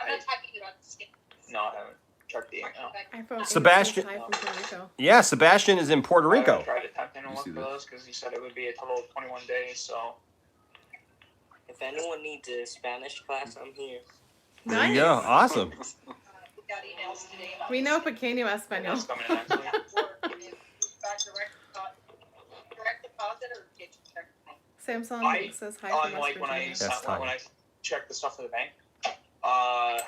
not talking about the skin. No, I haven't checked the email. Sebastian- Hi from Puerto Rico. Yeah, Sebastian is in Puerto I Rico. tried to tap in and look for those because he said it would be a total of 21 days, so. If anyone needs a Spanish class, I'm here. There you go. Awesome. We got emails today. We know pequeño español. It's coming in next week. Direct deposit or did you check? Samsung says hi from West When I Virginia. when I check the stuff in the bank, I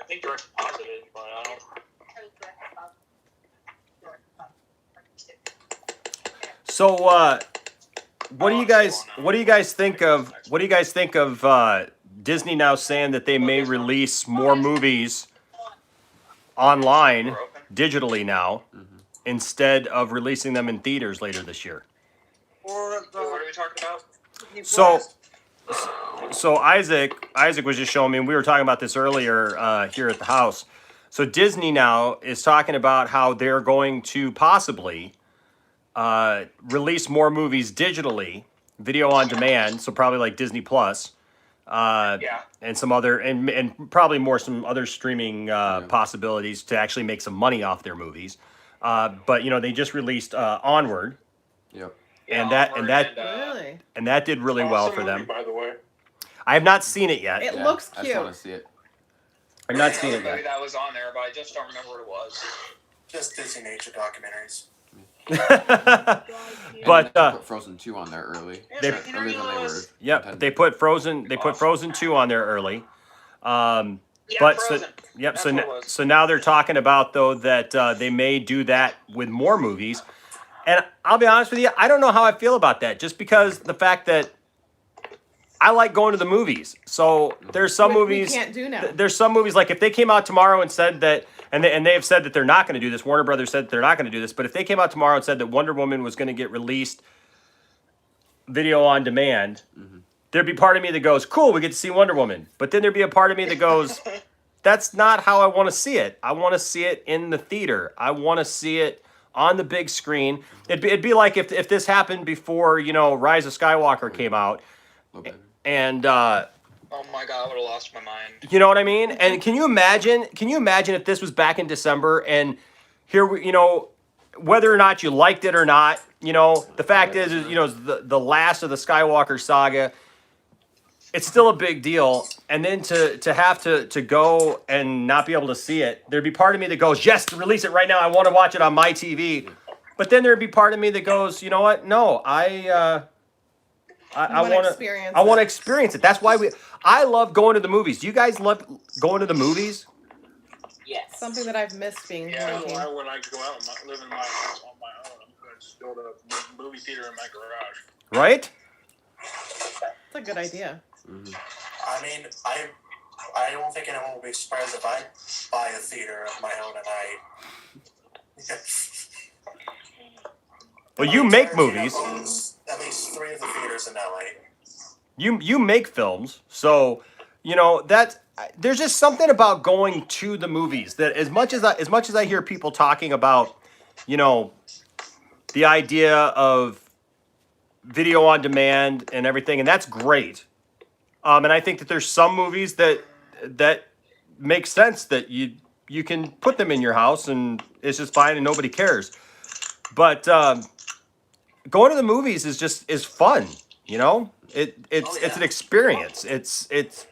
think direct deposited, but I don't. So, what do you guys think of Disney now saying that they may release more movies online digitally now instead of releasing them in theaters later this year? Or What are we talking about? So Isaac was just showing me, and we were talking about this earlier here at the house. So Disney now is talking about how they're going to possibly release more movies digitally, video on demand, so probably like Disney Plus, and some other, and probably some other streaming possibilities to actually make some money off their movies. But they just released Onward. Yep. And Really? that did really well for them. By the way. I have not seen it yet. It looks I cute. just want to see it. I've not seen it Maybe yet. that was on there, but I just don't remember what it was. Just Disney nature documentaries. But They put Frozen 2 on there early. They- Earlier than they were. yep, intended. they put Frozen 2 on there early. Yeah, But Frozen. yep, That's what it was. so now they're talking about though that they may do that with more movies. And I'll be honest with you, I don't know how I feel about that. Just because the fact that I like going to the movies. So there's some Which movies we can't do now. There's some movies like if they came out tomorrow and said that, and they have said that they're not going to do this. Warner Brothers said they're not going to do this. But if they came out tomorrow and said that Wonder Woman was going to get released video on demand, there'd be part of me that goes, "Cool, we get to see Wonder Woman." But then there'd be a part of me that goes, "That's not how I want to see it. I want to see it in the theater. I want to see it on the big screen." It'd be like if this happened before, Rise of Skywalker came out. And Oh my god, I would have lost my mind. you know what I mean? And can you imagine if this was back in December and here we, whether or not you liked it or not, the fact is the last of the Skywalker saga, it's still a big deal. And then to have to go and not be able to see it, there'd be part of me that goes, "Yes, release it right now. I want to watch it on my TV." But then there'd be part of me that goes, "You know what? No, I want to experience it." That's why I love going to the movies. Do you guys love going to the movies? Yes. Something that I've missed being quarantined. When I go out and live in my house on my own, I'm going to just go to a movie theater in my garage. Right? That's a good idea. I mean, I don't think anyone will be surprised if I buy a theater of my own and I. Well, you make movies. Owns at least 3 of the theaters in LA. You make films, so that there's just something about going to the movies that as much as I hear people talking about, the idea of video on demand and everything, and that's great. And I think that there's some movies that make sense that you can put them in your house and it's just fine and nobody cares. But going to the movies is fun, it's an experience. It's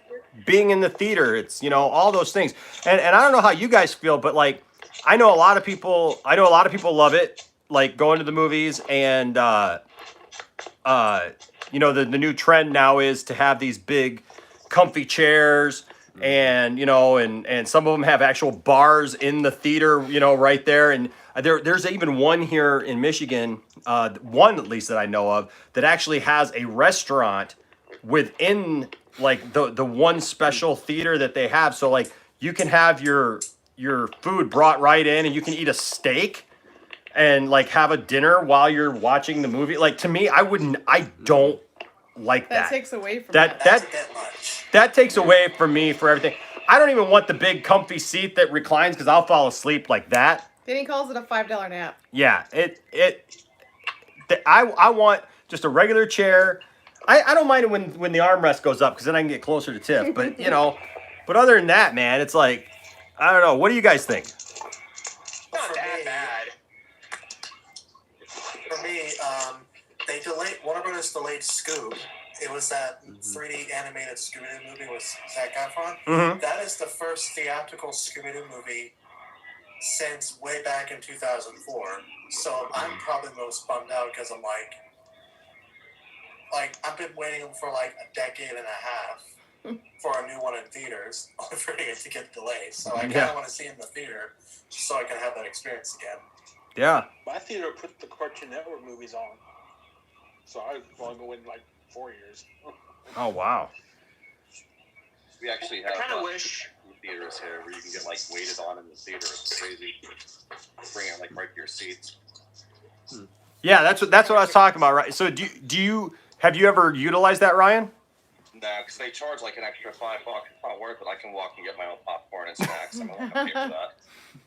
being in the theater. It's all those things. And I don't know how you guys feel, but like I know a lot of people love it, like going to the movies. And the new trend now is to have these big comfy chairs, and and some of them have actual bars in the theater, right there. And there's even one here in Michigan, one at least that I know of, that actually has a restaurant within like the one special theater that they have. So like you can have your food brought right in, and you can eat a steak and like have a dinner while you're watching the movie. Like to me, I don't like that. That takes away from that takes away from me for everything. I don't even want the big comfy seat that reclines because I'll fall asleep like that. Then he calls it a $5 nap. Yeah, I want just a regular chair. I don't mind it when the armrest goes up because then I can get closer to Tiff. But but other than that, man, it's like I don't know. What do you guys think? Not that bad. For me, Warner Brothers delayed Scoob. It was that 3D animated Scooby-Doo movie with Zac Efron. Mm-hmm. That is the first theatrical Scooby-Doo movie since way back in 2004. So I'm probably most bummed out because I'm like I've been waiting for like a decade and a half for a new one in theaters, only for it to get delayed. So I kind of want to see it in the theater just so I can have that experience again. Yeah. My theater put the Cartoon Network movies on, so I've only been waiting like 4 years. Oh wow. We actually have theaters here where you can get like waited on in the theater. It's crazy. Bring it like right to your seats. Yeah, that's what I was talking about, right? So have you ever utilized that, Ryan? No, because they charge like an extra $5. It's not worth it. I can walk and get my own popcorn and snacks. I'm not going to pay for that.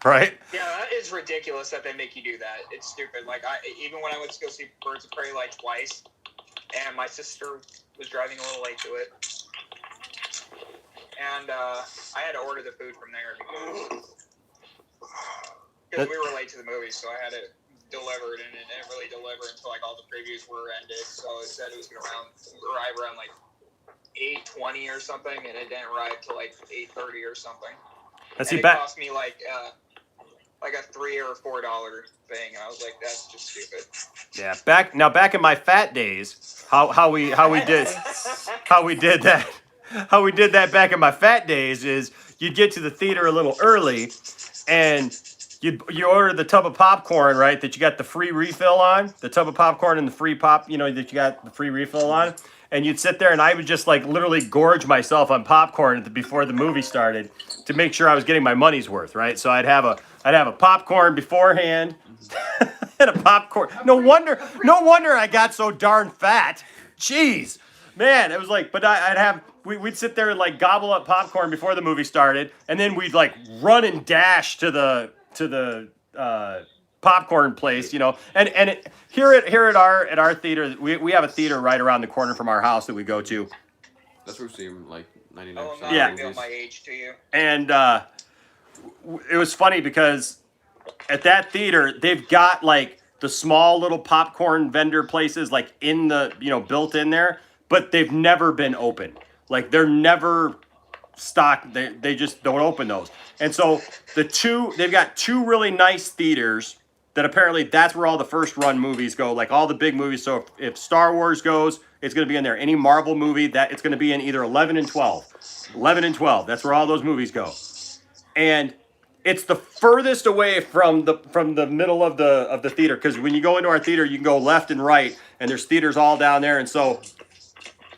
Right? Yeah, that is ridiculous that they make you do that. It's stupid. Like even when I went to go see Birds of Prey like twice, and my sister was driving a little late to it, and I had to order the food from there because we were late to the movie, so I had it delivered, and it didn't really deliver until like all the previews were ended. So it said it was going to arrive around like 8:20 or something, and it didn't arrive till like 8:30 or something. It cost me like a $3 or $4 thing, and I was like, that's just stupid. Yeah, back in my fat days, how we did that back in my fat days is you'd get to the theater a little early, and you order the tub of popcorn, right? That you got the free refill on, the tub of popcorn and the free pop, that you got the free refill on. and you'd sit there, and I would just like literally gorge myself on popcorn before the movie started to make sure I was getting my money's worth, right? So I'd have a popcorn beforehand and a popcorn. No wonder I got so darn fat. Jeez, man, it was like, but we'd sit there and like gobble up popcorn before the movie started, and then we'd like run and dash to the popcorn place, you know. And here at our theater, we have a theater right around the corner from our house that we go to. That's where we see like 99%. Oh, no, Yeah. I reveal my age to you. And it was funny because at that theater, they've got like the small little popcorn vendor places like in the, you know, built in there, but they've never been open. Like they're never stocked. They just don't open those. And so they've got two really nice theaters that apparently that's where all the first run movies go, like all the big movies. So if Star Wars goes, it's going to be in there. Any Marvel movie, that it's going to be in either 11 and 12. 11 and 12, that's where all those movies go. And it's the furthest away from the middle of the theater, because when you go into our theater, you can go left and right, and there's theaters all down there, and so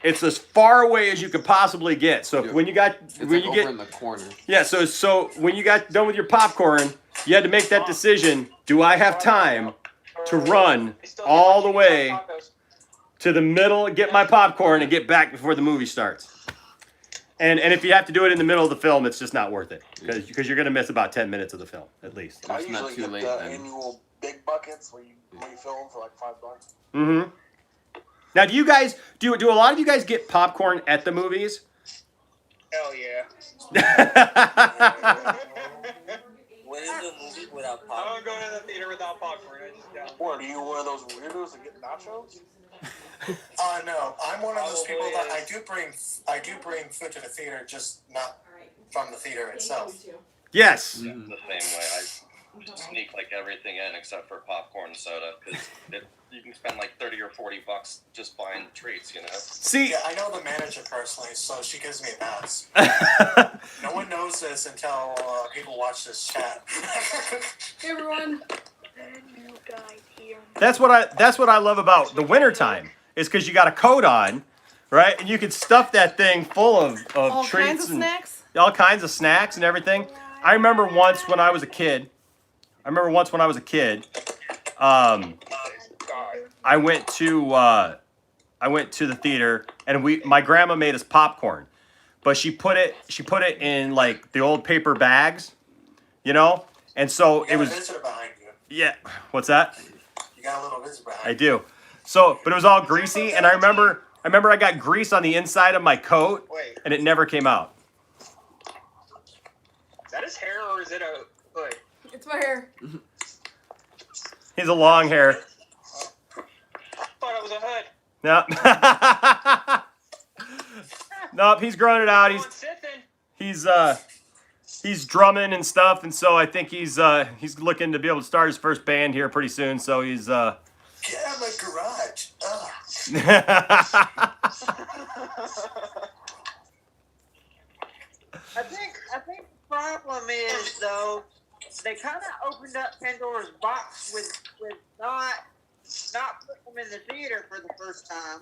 it's as far away as you could possibly get. So Yeah. when you get over in the corner. Yeah, so when you got done with your popcorn, you had to make that decision. Do I have time to run all the way to the middle, get my popcorn, and get back before the movie starts? And if you have to do it in the middle of the film, it's just not worth it, because you're going to miss about 10 minutes of the film, at least. I It's not usually too get late the then. annual big buckets where you refill them for like $5. Mm-hmm. Now, do you guys, do a lot of you guys get popcorn at the movies? Hell yeah. What is the movie without I popcorn? don't go to the theater without popcorn. I just don't. What, are you one of those weirdos that get nachos? No, I'm one of those people that Probably I do bring food to the theater, just not from the theater itself. Yes. Yeah, the same way. I sneak like everything in except for popcorn and soda, because you can spend like $30 or $40 just buying treats, you know. See, Yeah, I know the manager personally, so she gives me a pass. No one knows this until people watch this chat. Hey everyone. New guys here. that's what I love about the wintertime, is because you got a coat on, right? And you can stuff that thing full of All treats kinds of and snacks. all kinds of snacks and everything. I remember once when I was a kid. I went to the theater, and my grandma made us popcorn, but she put it in like the old paper bags, you know, and so You got it was a visitor behind you. yeah. What's that? You got a little visitor behind I do. So, but it was all greasy, and I remember I got grease on the inside of my coat, Wait, and it never came out. is that his hair or is it a hood? It's my hair. He's a long hair. Thought it was a hood. No. Nope, he's growing it out. He's drumming and stuff, and so I think he's looking to be able to start his first band here pretty soon. So he's Get out of my garage. Ugh. I think the problem is though, they kind of opened up Pandora's box with not putting them in the theater for the first time,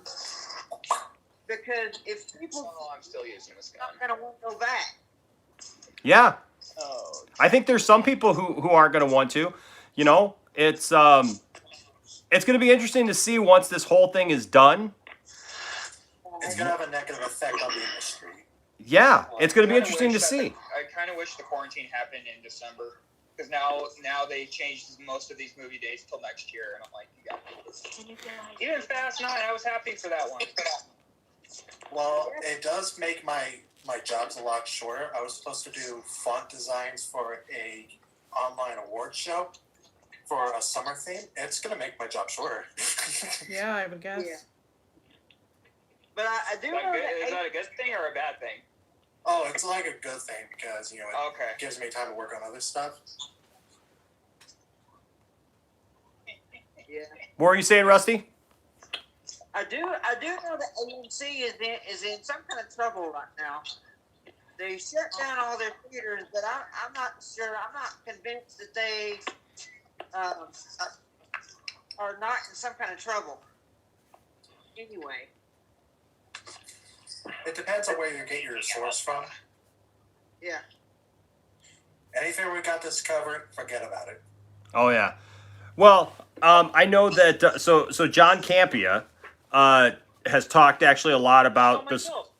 because if people I'm still using this guy. not gonna want to go back. yeah. Oh, I think there's some people who aren't going to want to. You know, it's going to be interesting to see once this whole thing is done. It's gonna have a negative effect on the industry. Yeah, it's going to be I interesting to wish that see. I kind of wish the quarantine happened in December, because now they changed most of these movie dates till next year, and I'm like, you got even Fast 9. I was happy for that one. Well, it does make my jobs a lot shorter. I was supposed to do font designs for a online award show for a summer theme. It's gonna make my job shorter. Yeah, I would guess. Yeah. But I do Is know that that a good thing or a bad thing? Oh, it's like a good thing because it Okay. gives me time to work on other stuff. yeah. What were you saying, Rusty? I do know that AMC is in some kind of trouble right now. They shut down all their theaters, but I'm not sure. I'm not convinced that they are not in some kind of trouble. Anyway, It depends on where you get your source from. Yeah. Anything we got this covered, forget about it. Oh yeah. Well, I know that. So John Campia has talked actually a lot about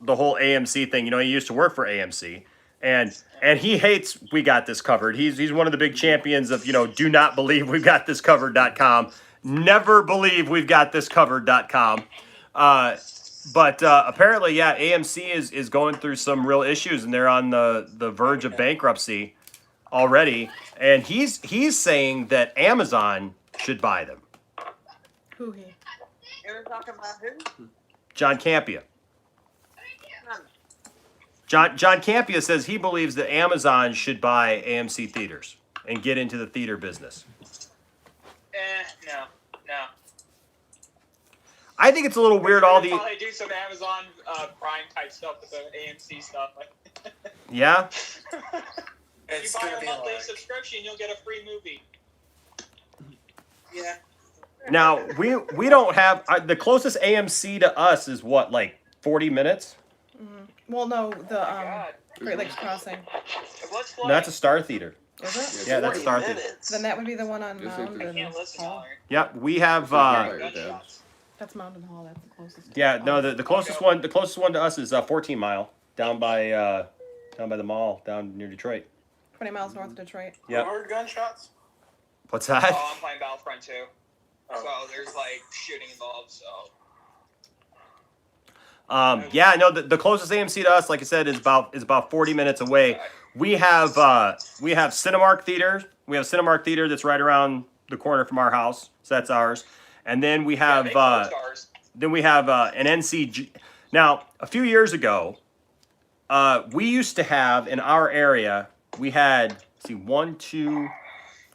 the whole AMC thing. You know, he used to work for AMC, and he hates We Got This Covered. He's one of the big champions of, you know, do not believe we've got this covered.com. Never believe we've got this covered.com. But apparently, yeah, AMC is going through some real issues, and they're on the verge of bankruptcy already. And he's saying that Amazon should buy them. Who he? You're talking about who? John Campia. John Campia says he believes that Amazon should buy AMC theaters and get into the theater business. No. I think it's a little weird. All the probably do some Amazon Prime type stuff with the AMC stuff. yeah. If you buy a monthly subscription, you'll get a free movie. Yeah. Now we don't have the closest AMC to us is what, like 40 minutes. Mm-hmm. Well, no, the Great Lakes Crossing. No, that's a Star Theater. Is it? Yeah, that's Star Theater. Then that would be the one on Mountain Hall. Yeah, we have. That's Mountain Hall. That's the closest. Yeah, no, the closest one to us is 14 Mile down by the mall down near Detroit. 20 miles north of Detroit. Yeah. Heard gunshots? What's that? Oh, I'm playing Battlefront 2. So there's like shooting involved. So. Yeah, no, the closest AMC to us, like I said, is about 40 minutes away. We have Cinemark Theater. We have Cinemark Theater that's right around the corner from our house. So that's ours. And then we have an NCG. Now, a few years ago, we used to have in our area, we had, let's see, 1, 2,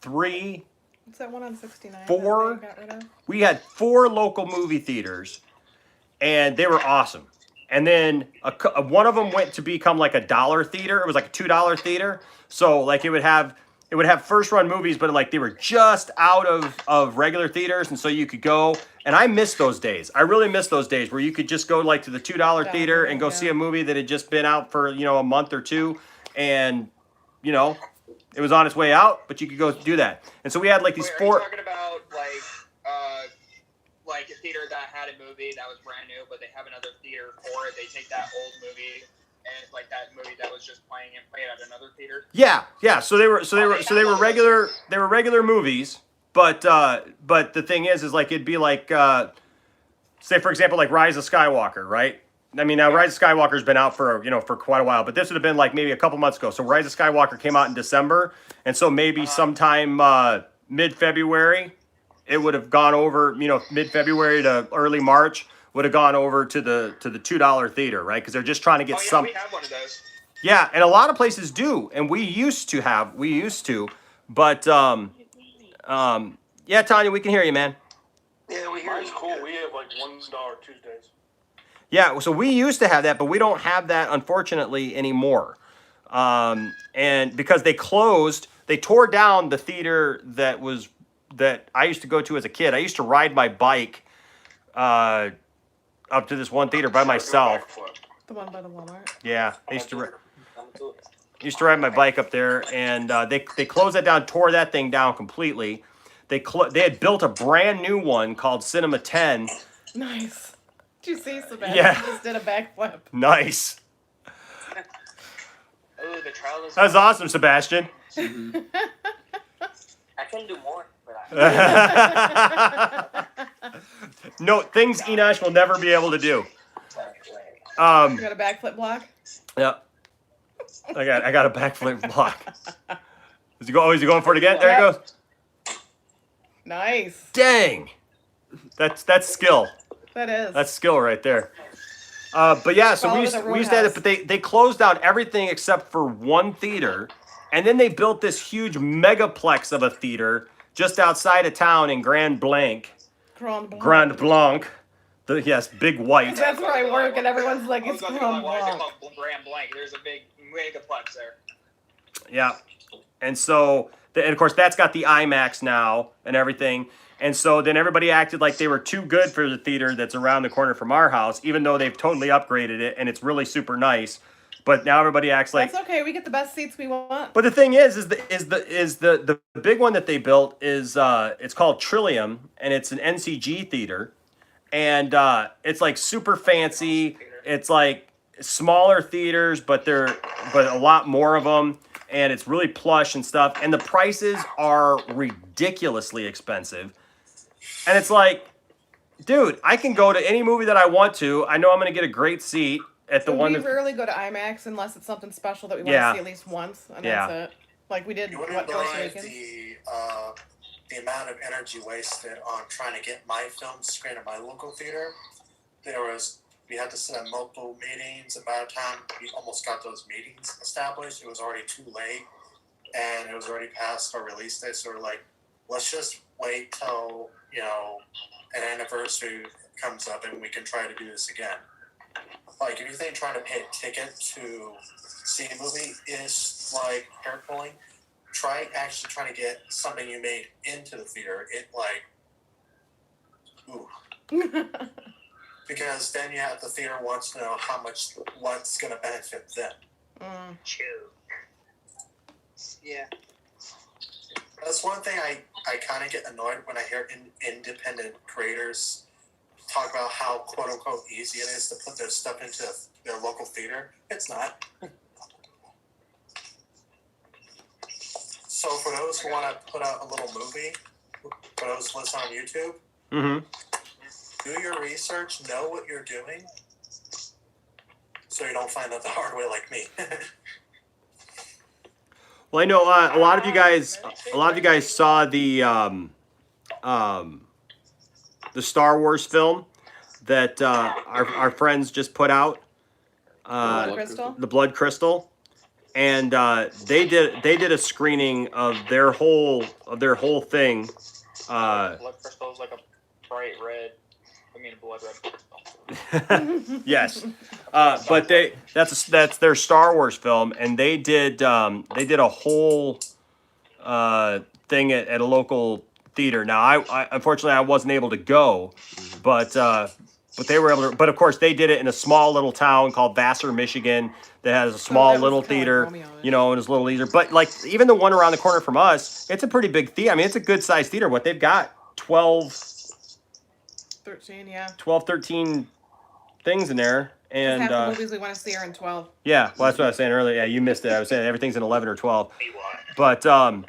3. What's that one on 69? 4. That they got rid of? We had 4 local movie theaters, and they were awesome. And then one of them went to become like a $1 theater. It was like a $2 theater. So like it would have first run movies, but like they were just out of regular theaters, and so you could go. And I miss those days. I really miss those days where you could just go like to the $2 theater and go see a movie that had just been out for, you know, a month or two, and you know, it was on its way out, but you could go do that. And so we had like these 4. Are you talking about like a theater that had a movie that was brand new, but they have another theater for it? They take that old movie and like that movie that was just playing and play it at another theater. Yeah. So they were regular movies, but the thing is like it'd be like say for example like Rise of Skywalker, right? I mean, now Rise of Skywalker's been out for quite a while, but this would have been like maybe a couple months ago. So Rise of Skywalker came out in December, and so maybe sometime mid-February, it would have gone over, mid-February to early March, would have gone over to the $2 theater, right? Because they're just trying to get some. We have one of those. Yeah, and a lot of places do, and we used to, but yeah, Tanya, we can hear you, man. Yeah, we hear you. Cool. We have like $1 Tuesdays. Yeah, so we used to have that, but we don't have that, unfortunately, anymore. And because they tore down the theater that I used to go to as a kid. I used to ride my bike up to this one theater by myself. The one by the Walmart? Yeah, I used to ride my bike up there, and they closed that down, tore that thing down completely. They had built a brand new one called Cinema 10. Nice. Did you see Sebastian just did a backflip? Nice. Oh, the trial is. That was awesome, Sebastian. I can do more. No, things Enosh will never be able to do. You got a backflip block? Yeah. I got a backflip block. Is he going for it again? There he goes. Nice. Dang. That's skill. That is. That's skill right there. But yeah, so we used to have it, but they closed down everything except for one theater, and then they built this huge megaplex of a theater just outside of town in Grand Blanc. Grand Blanc. Yes, big white. That's where I work, and everyone's like, it's Grand Blanc. Grand Blanc. There's a big megaplex there. Yeah. And so, and of course, that's got the IMAX now and everything. And so then everybody acted like they were too good for the theater that's around the corner from our house, even though they've totally upgraded it and it's really super nice. But now everybody acts like That's okay. We get the best seats we want. But the thing is the big one that they built is it's called Trillium, and it's an NCG theater, and it's like super fancy. It's like smaller theaters, but a lot more of them, and it's really plush and stuff. And the prices are ridiculously expensive, and it's like, dude, I can go to any movie that I want to. I know I'm gonna get a great seat. At the one we rarely go to IMAX unless it's something special that we want to see at least once, and that's it. Like we did, You what, wouldn't Force believe Awakens? the amount of energy wasted on trying to get my film screened at my local theater. We had to set up multiple meetings, and by the time we almost got those meetings established, it was already too late, and it was already past our release date. So we're like, let's just wait till an anniversary comes up, and we can try to do this again. Like, if you think trying to pay a ticket to see a movie is like hair pulling, try actually trying to get something you made into the theater. Because then the theater wants to know what's going to benefit them. True. Yeah. That's one thing I kind of get annoyed when I hear independent creators talk about how quote-unquote easy it is to put their stuff into their local theater. It's not. So for those who want to put out a little movie, for those who listen on YouTube, do your research, know what you're doing, so you don't find out the hard way like me. Well, I know a lot of you guys saw the Star Wars film that our friends just put out, the Blood Crystal, and they did a screening of their whole thing. Blood crystal is like a bright red. I mean, blood red crystal. Yes, but that's their Star Wars film, and they did a whole thing at a local theater. Now, I unfortunately I wasn't able to go, but they were able to. But of course, they did it in a small little town called Vassar, Michigan, that has a small little theater, and it's a little easier. But like even the one around the corner from us, it's a pretty big theater. I mean, it's a good sized theater. What they've got 13 things in there, and half the movies we want to see are in 12. Yeah, well, that's what I was saying earlier. Yeah, you missed it. I was saying everything's in 11 or 12. But sorry,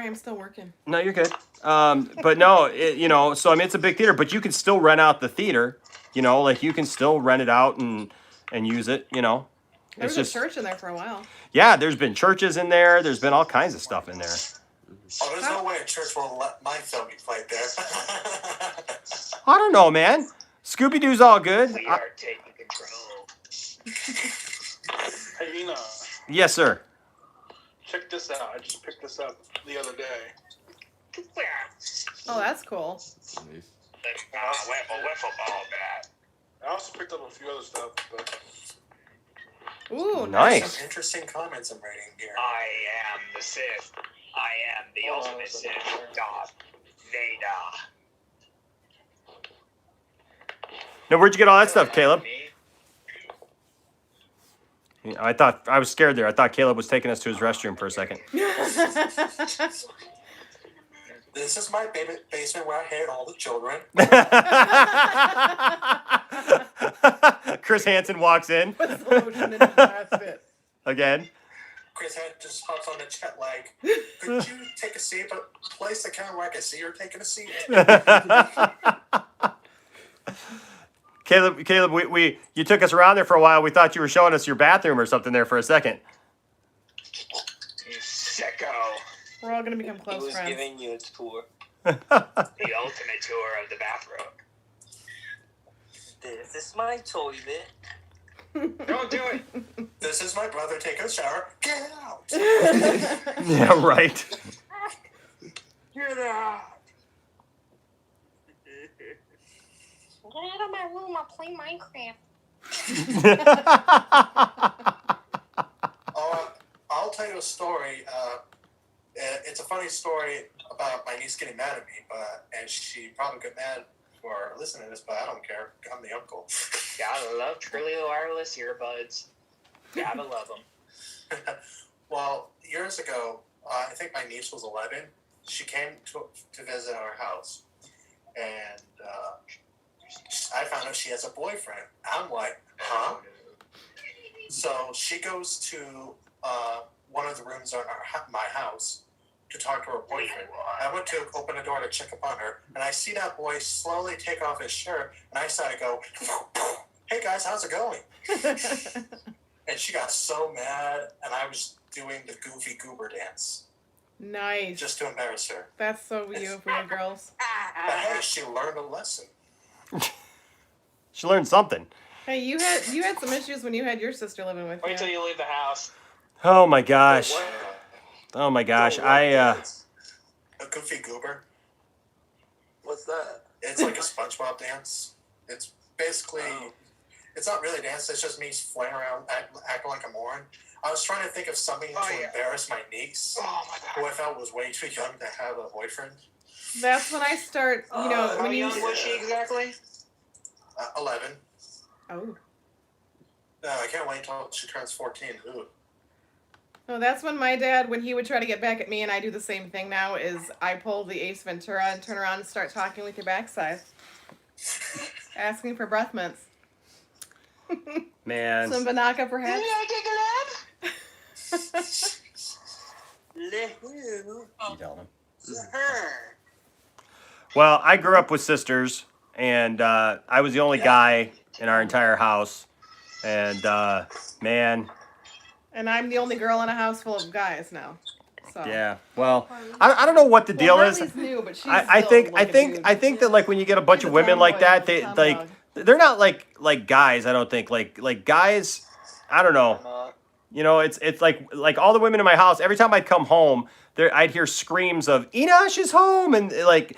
I'm still working. no, you're good. But no, so I mean, it's a big theater, but you can still rent out the theater. Like you can still rent it out and use it. There was a church in there for a while. Yeah, there's been churches in there. There's been all kinds of stuff in there. Oh, there's no way a church will let my film be played there. I don't know, man. Scooby Doo's all good. We are taking control. Hey, Ina, Yes, sir. check this out. I just picked this up the other day. Oh, that's cool. I also picked up a few other stuff, but... Ooh, nice. Some interesting comments I'm reading here. I am the Sith. I am the ultimate Sith. Darth Vader. Now, where'd you get all that stuff, Caleb? I was scared there. I thought Caleb was taking us to his restroom for a second. This is my basement where I hid all the children. Chris Hansen walks in. Again. Chris Hansen just hops on the chat like, could you take a seat, but place the camera where I can see you're taking a seat? Caleb, you took us around there for a while. We thought you were showing us your bathroom or something there for a second. You sicko. We're all gonna become close friends. He was giving you a tour. The ultimate tour of the bathroom. This is my toilet. Don't do it. This is my brother taking a shower. Get out. Yeah, right. Get out. Get out of my room, I'll play Minecraft. I'll tell you a story. It's a funny story about my niece getting mad at me, and she probably got mad for listening to this, but I don't care. I'm the uncle. Gotta love Trilio wireless earbuds. Gotta love them. Well, years ago, I think my niece was 11. She came to visit our house, and I found out she has a boyfriend. I'm like, huh? So she goes to one of the rooms on my house to talk to her boyfriend. I went to open the door to check upon her, and I see that boy slowly take off his shirt, and I started to go, hey guys, how's it going? And she got so mad, and I was doing the goofy goober dance. Nice. Just to embarrass her. That's so you of weird girls. But hey, she learned a lesson. She learned something. Hey, you had some issues when you had your sister living with you. Wait till you leave the house. Oh my gosh. Oh my gosh. A goofy goober. What's that? It's like a SpongeBob dance. It's basically, it's not really a dance. It's just me flying around, acting like a moron. I was trying to think of something to embarrass my niece, who I felt was way too young to have a boyfriend. That's when I start, when How you... young was she exactly? 11. Oh. No, I can't wait until she turns 14. Ooh. No, that's when my dad, when he would try to get back at me, and I do the same thing now, is I pull the Ace Ventura and turn around and start talking with your backside. Asking for breath mints. Man. Some Banaka, perhaps? You tell them. Well, I grew up with sisters, and I was the only guy in our entire house. And, man. And I'm the only girl in a house full of guys now. So. Yeah. Well, I don't know what the deal is. Harley's new, but she's I think that like when you get a bunch of women like that, they're not like guys. I don't think like guys. I don't know. You know, it's like all the women in my house. Every time I'd come home, I'd hear screams of Enosh is home, and like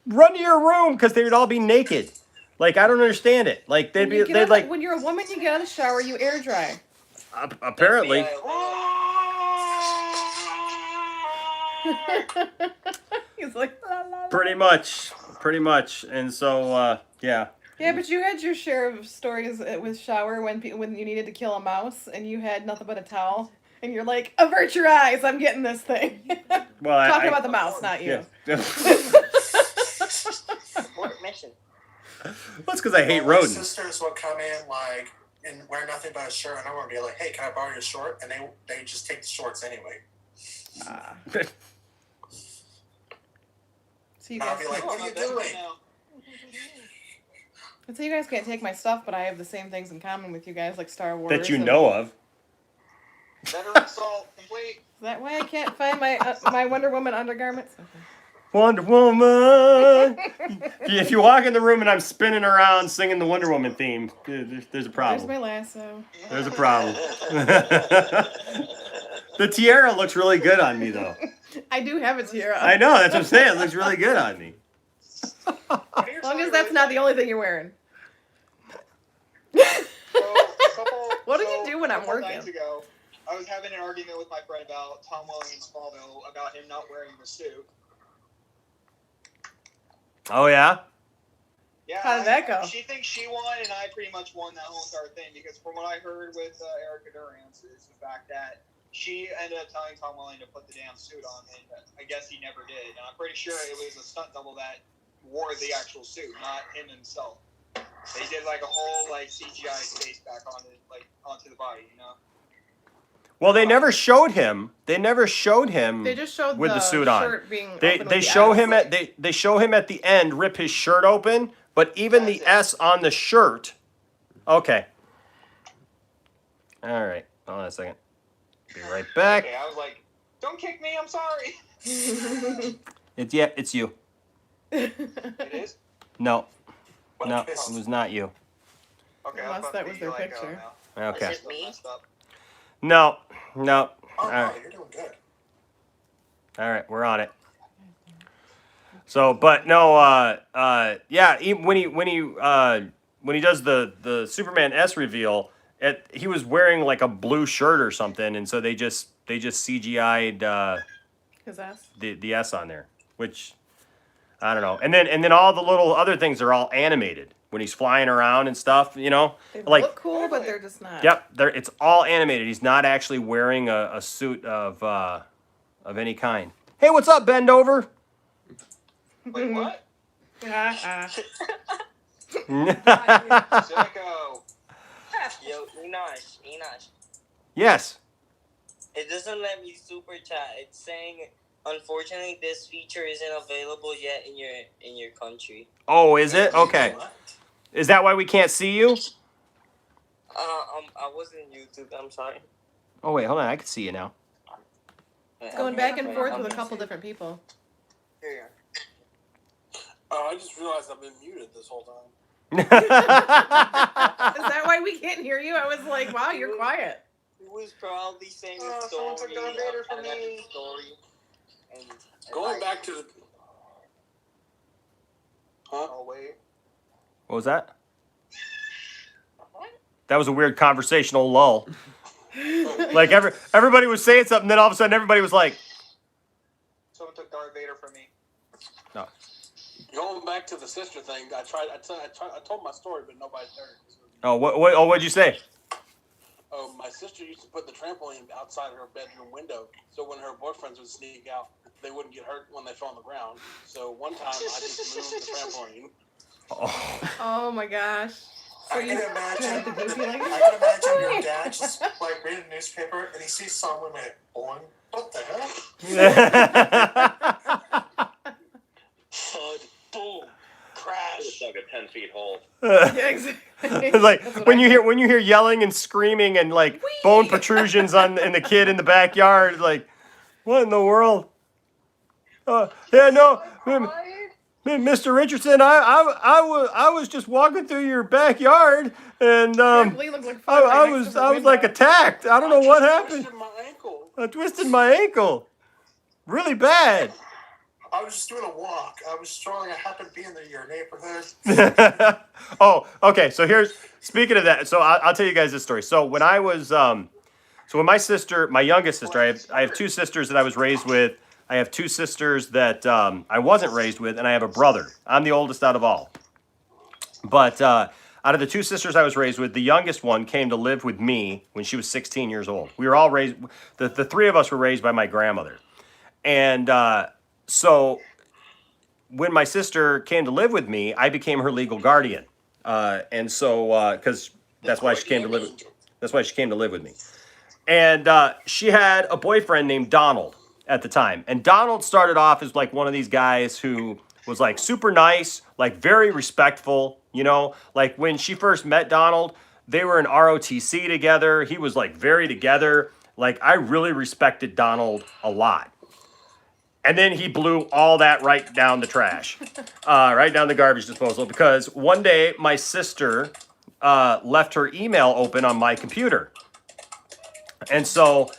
run to your room because they would all be naked. Like I don't understand it. Like they'd like when you're a woman, you get out of the shower, you air dry. Apparently. He's like la, la, la. Pretty much, and so yeah. Yeah, but you had your share of stories with shower when you needed to kill a mouse and you had nothing but a towel and you're like, avert your eyes, I'm getting this thing. Well, talking about the mouse, not you. Yeah. Abort mission. That's because I hate rodents. My sisters would come in and wear nothing but a shirt, and I would be like, "Hey, can I borrow your short?" And they just take the shorts anyway. So you I'll guys be like, "What are you doing?" So you guys can't take my stuff, but I have the same things in common with you guys, like Star Wars. That you know of. Better assault complete. Is that why I can't find my my Wonder Woman undergarments? Okay. Wonder Woman. If you walk in the room and I'm spinning around singing the Wonder Woman theme, there's a problem. There's my lasso. There's a problem. The tiara looks really good on me, though. I do have a tiara. I know, that's what I'm saying. It looks really good on me. As long as that's not the only thing you're wearing. What do you do when I'm working? Nights ago, I was having an argument with my friend about Tom Welling in Smallville about him not wearing the suit. Oh, yeah? Yeah. How did that go? She thinks she won, and I pretty much won that whole entire thing because from what I heard with Erica Durance is the fact that she ended up telling Tom Welling to put the damn suit on, and I guess he never did. And I'm pretty sure it was a stunt double that wore the actual suit, not him himself. They did like a whole like CGI face back on it, like onto the body, you know. Well, they never showed him. They just showed with the suit on. Shirt being They show him they show him at the end rip his shirt open, but even the S on the shirt. Okay. All right. Hold on a second. Be right back. Okay, I was like, "Don't kick me, I'm sorry." It's you. It is? No, it was not you. Okay, unless that was their picture. Okay. Is it me? No. Oh, All right. you're doing good. All right, we're on it. So, but no, yeah. When he does the Superman S reveal, he was wearing like a blue shirt or something, and so they just CGI'd His ass. the S on there, which I don't know. And then all the little other things are all animated when he's flying around and stuff. You know, They like look cool, but they're just not. yep, it's all animated. He's not actually wearing a suit of any kind. Hey, what's up, Bend Over? Wait, what? Sicko. Yo, Enosh. Yes. It doesn't let me super chat. It's saying, unfortunately, this feature isn't available yet in your country. Oh, is it? Okay. Is that why we can't see you? I was in YouTube. I'm sorry. Oh wait, hold on. I can see you now. It's going back and forth with a couple different people. Here. Oh, I just realized I've been muted this whole time. Is that why we can't hear you? I was like, wow, you're quiet. He was probably saying a story. Someone took Darth Vader from me. Going back to the... Huh? Oh, wait. What was that? That was a weird conversational lull. Like everybody was saying something, then all of a sudden everybody was like, Someone took Darth Vader from me. no. Going back to the sister thing, I told my story, but nobody heard it. Oh, what'd you say? Oh, my sister used to put the trampoline outside her bedroom window, so when her boyfriends would sneak out, they wouldn't get hurt when they fell on the ground. So one time, I just moved the trampoline. Oh my gosh. So I you can imagine. had to go be like, I can imagine your dad just like reading a newspaper and he sees some women born. What the hell? Thud, boom, crash. It's like a 10 feet hole. Yeah, exactly. It's like when you hear yelling and screaming and like bone protrusions in the kid in the backyard, like what in the world? Yeah, no, Mr. Richardson, I was just walking through your backyard and I was like attacked. I don't know what happened. I twisted my ankle, really bad. I was just doing a walk. I was strolling. I happened to be in your neighborhood. Oh, okay. So speaking of that, so I'll tell you guys this story. So when I was, so when my sister, my youngest sister, I have two sisters that I was raised with. I have two sisters that I wasn't raised with, and I have a brother. I'm the oldest out of all. But out of the two sisters I was raised with, the youngest one came to live with me when she was 16 years old. We were all raised, the three of us were raised by my grandmother. And so when my sister came to live with me, I became her legal guardian. And so, because that's why she came to live with me. And she had a boyfriend named Donald at the time. And Donald started off as like one of these guys who was like super nice, like very respectful, you know, like when she first met Donald, they were in ROTC together. He was like very together. Like I really respected Donald a lot. And then he blew all that right down the trash, right down the garbage disposal, because one day my sister left her email open on my computer. And so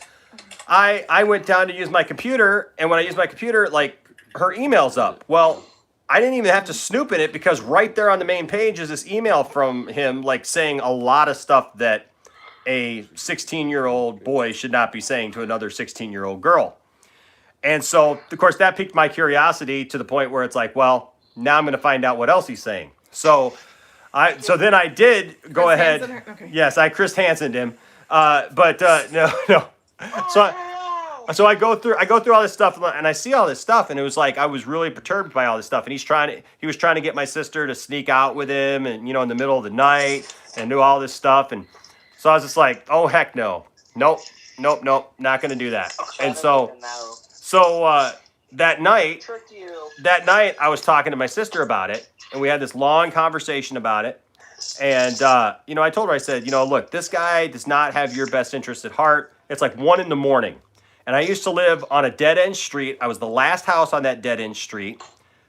I went down to use my computer, and when I used my computer, like, her email's up. Well, I didn't even have to snoop in it because right there on the main page is this email from him, like, saying a lot of stuff that a 16-year-old boy should not be saying to another 16-year-old girl. And so, of course, that piqued my curiosity to the point where it's like, well, now I'm going to find out what else he's saying. So then I did go ahead. Okay. Yes, I Chris Hansened him. No. So I go through all this stuff and I see all this stuff, and it was like I was really perturbed by all this stuff. And he was trying to get my sister to sneak out with him, and in the middle of the night, and do all this stuff. And so I was just like, oh heck no, nope, not gonna do that. And so that night I was talking to my sister about it, and we had this long conversation about it. And I told her, I said, look, this guy does not have your best interest at heart. It's like 1 a.m. And I used to live on a dead-end street. I was the last house on that dead-end street.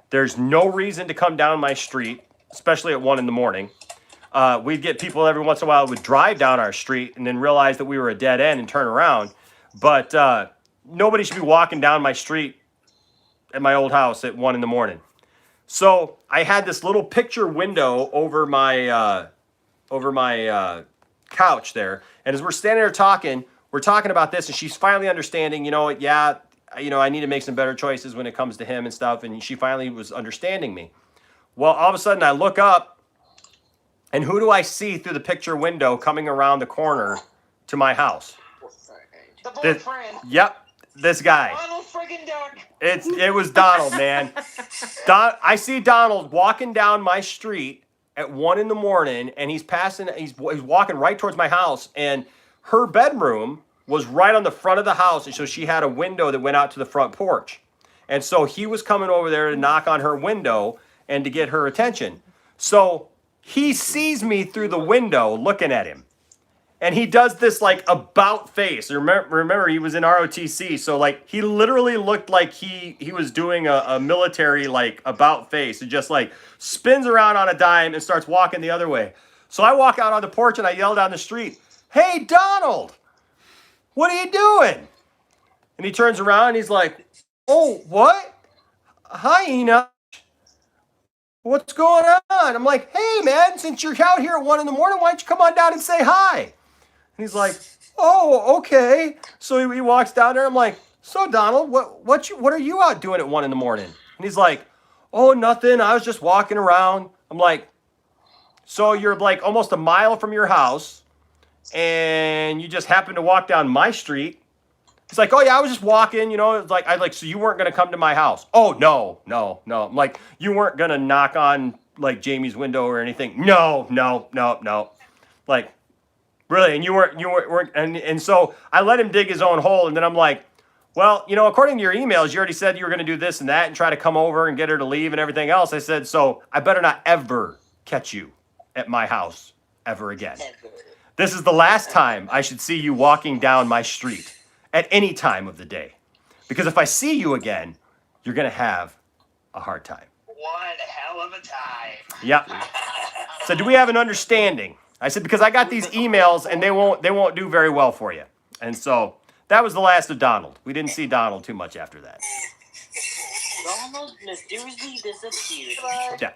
There's no reason to come down my street, especially at 1 a.m. We'd get people every once in a while who would drive down our street and then realize that we were a dead end and turn around. But nobody should be walking down my street at my old house at 1 a.m. So I had this little picture window over my couch there. And as we're standing there talking, we're talking about this, and she's finally understanding, yeah, you know, I need to make some better choices when it comes to him and stuff. And she finally was understanding me. Well, all of a sudden I look up, and who do I see through the picture window coming around the corner to my house? The boyfriend. Yep, this guy. Donald friggin' Duck. It was Donald, man. I see Donald walking down my street at 1 a.m, and he's walking right towards my house, and her bedroom was right on the front of the house, and so she had a window that went out to the front porch. And so he was coming over there to knock on her window and to get her attention. So he sees me through the window looking at him. And he does this like about face. Remember he was in ROTC, so like he literally looked like he was doing a military like about face, and just like spins around on a dime and starts walking the other way. So I walk out on the porch and I yell down the street, "Hey Donald, what are you doing?" And he turns around and he's like, "Oh, what? Hi Enoch. What's going on?" I'm like, "Hey man, since you're out here at 1 a.m, why don't you come on down and say hi?" And he's like, "Oh, okay." So he walks down there. I'm like, "So Donald, what are you out doing at 1 a.m?" And he's like, "Oh, nothing. I was just walking around." I'm like, "So you're like almost a mile from your house, and you just happened to walk down my street?" He's like, "Oh yeah, I was just walking. You know, it's like so you weren't gonna come to my house?" "Oh no." I'm like, "You weren't gonna knock on like Jamie's window or anything?" No. Like, really? And you weren't and so I let him dig his own hole, and then I'm like, "Well, you know, according to your emails, you already said you were going to do this and that and try to come over and get her to leave and everything else." I said, "So I better not ever catch you at my house ever again. This is the last time I should see you walking down my street at any time of the day. Because if I see you again, you're going to have a hard time." One hell of a time. Yep. So do we have an understanding? I said, because I got these emails and they won't do very well for you. And so that was the last of Donald. We didn't see Donald too much after that. Donald mysteriously disappeared. Yeah.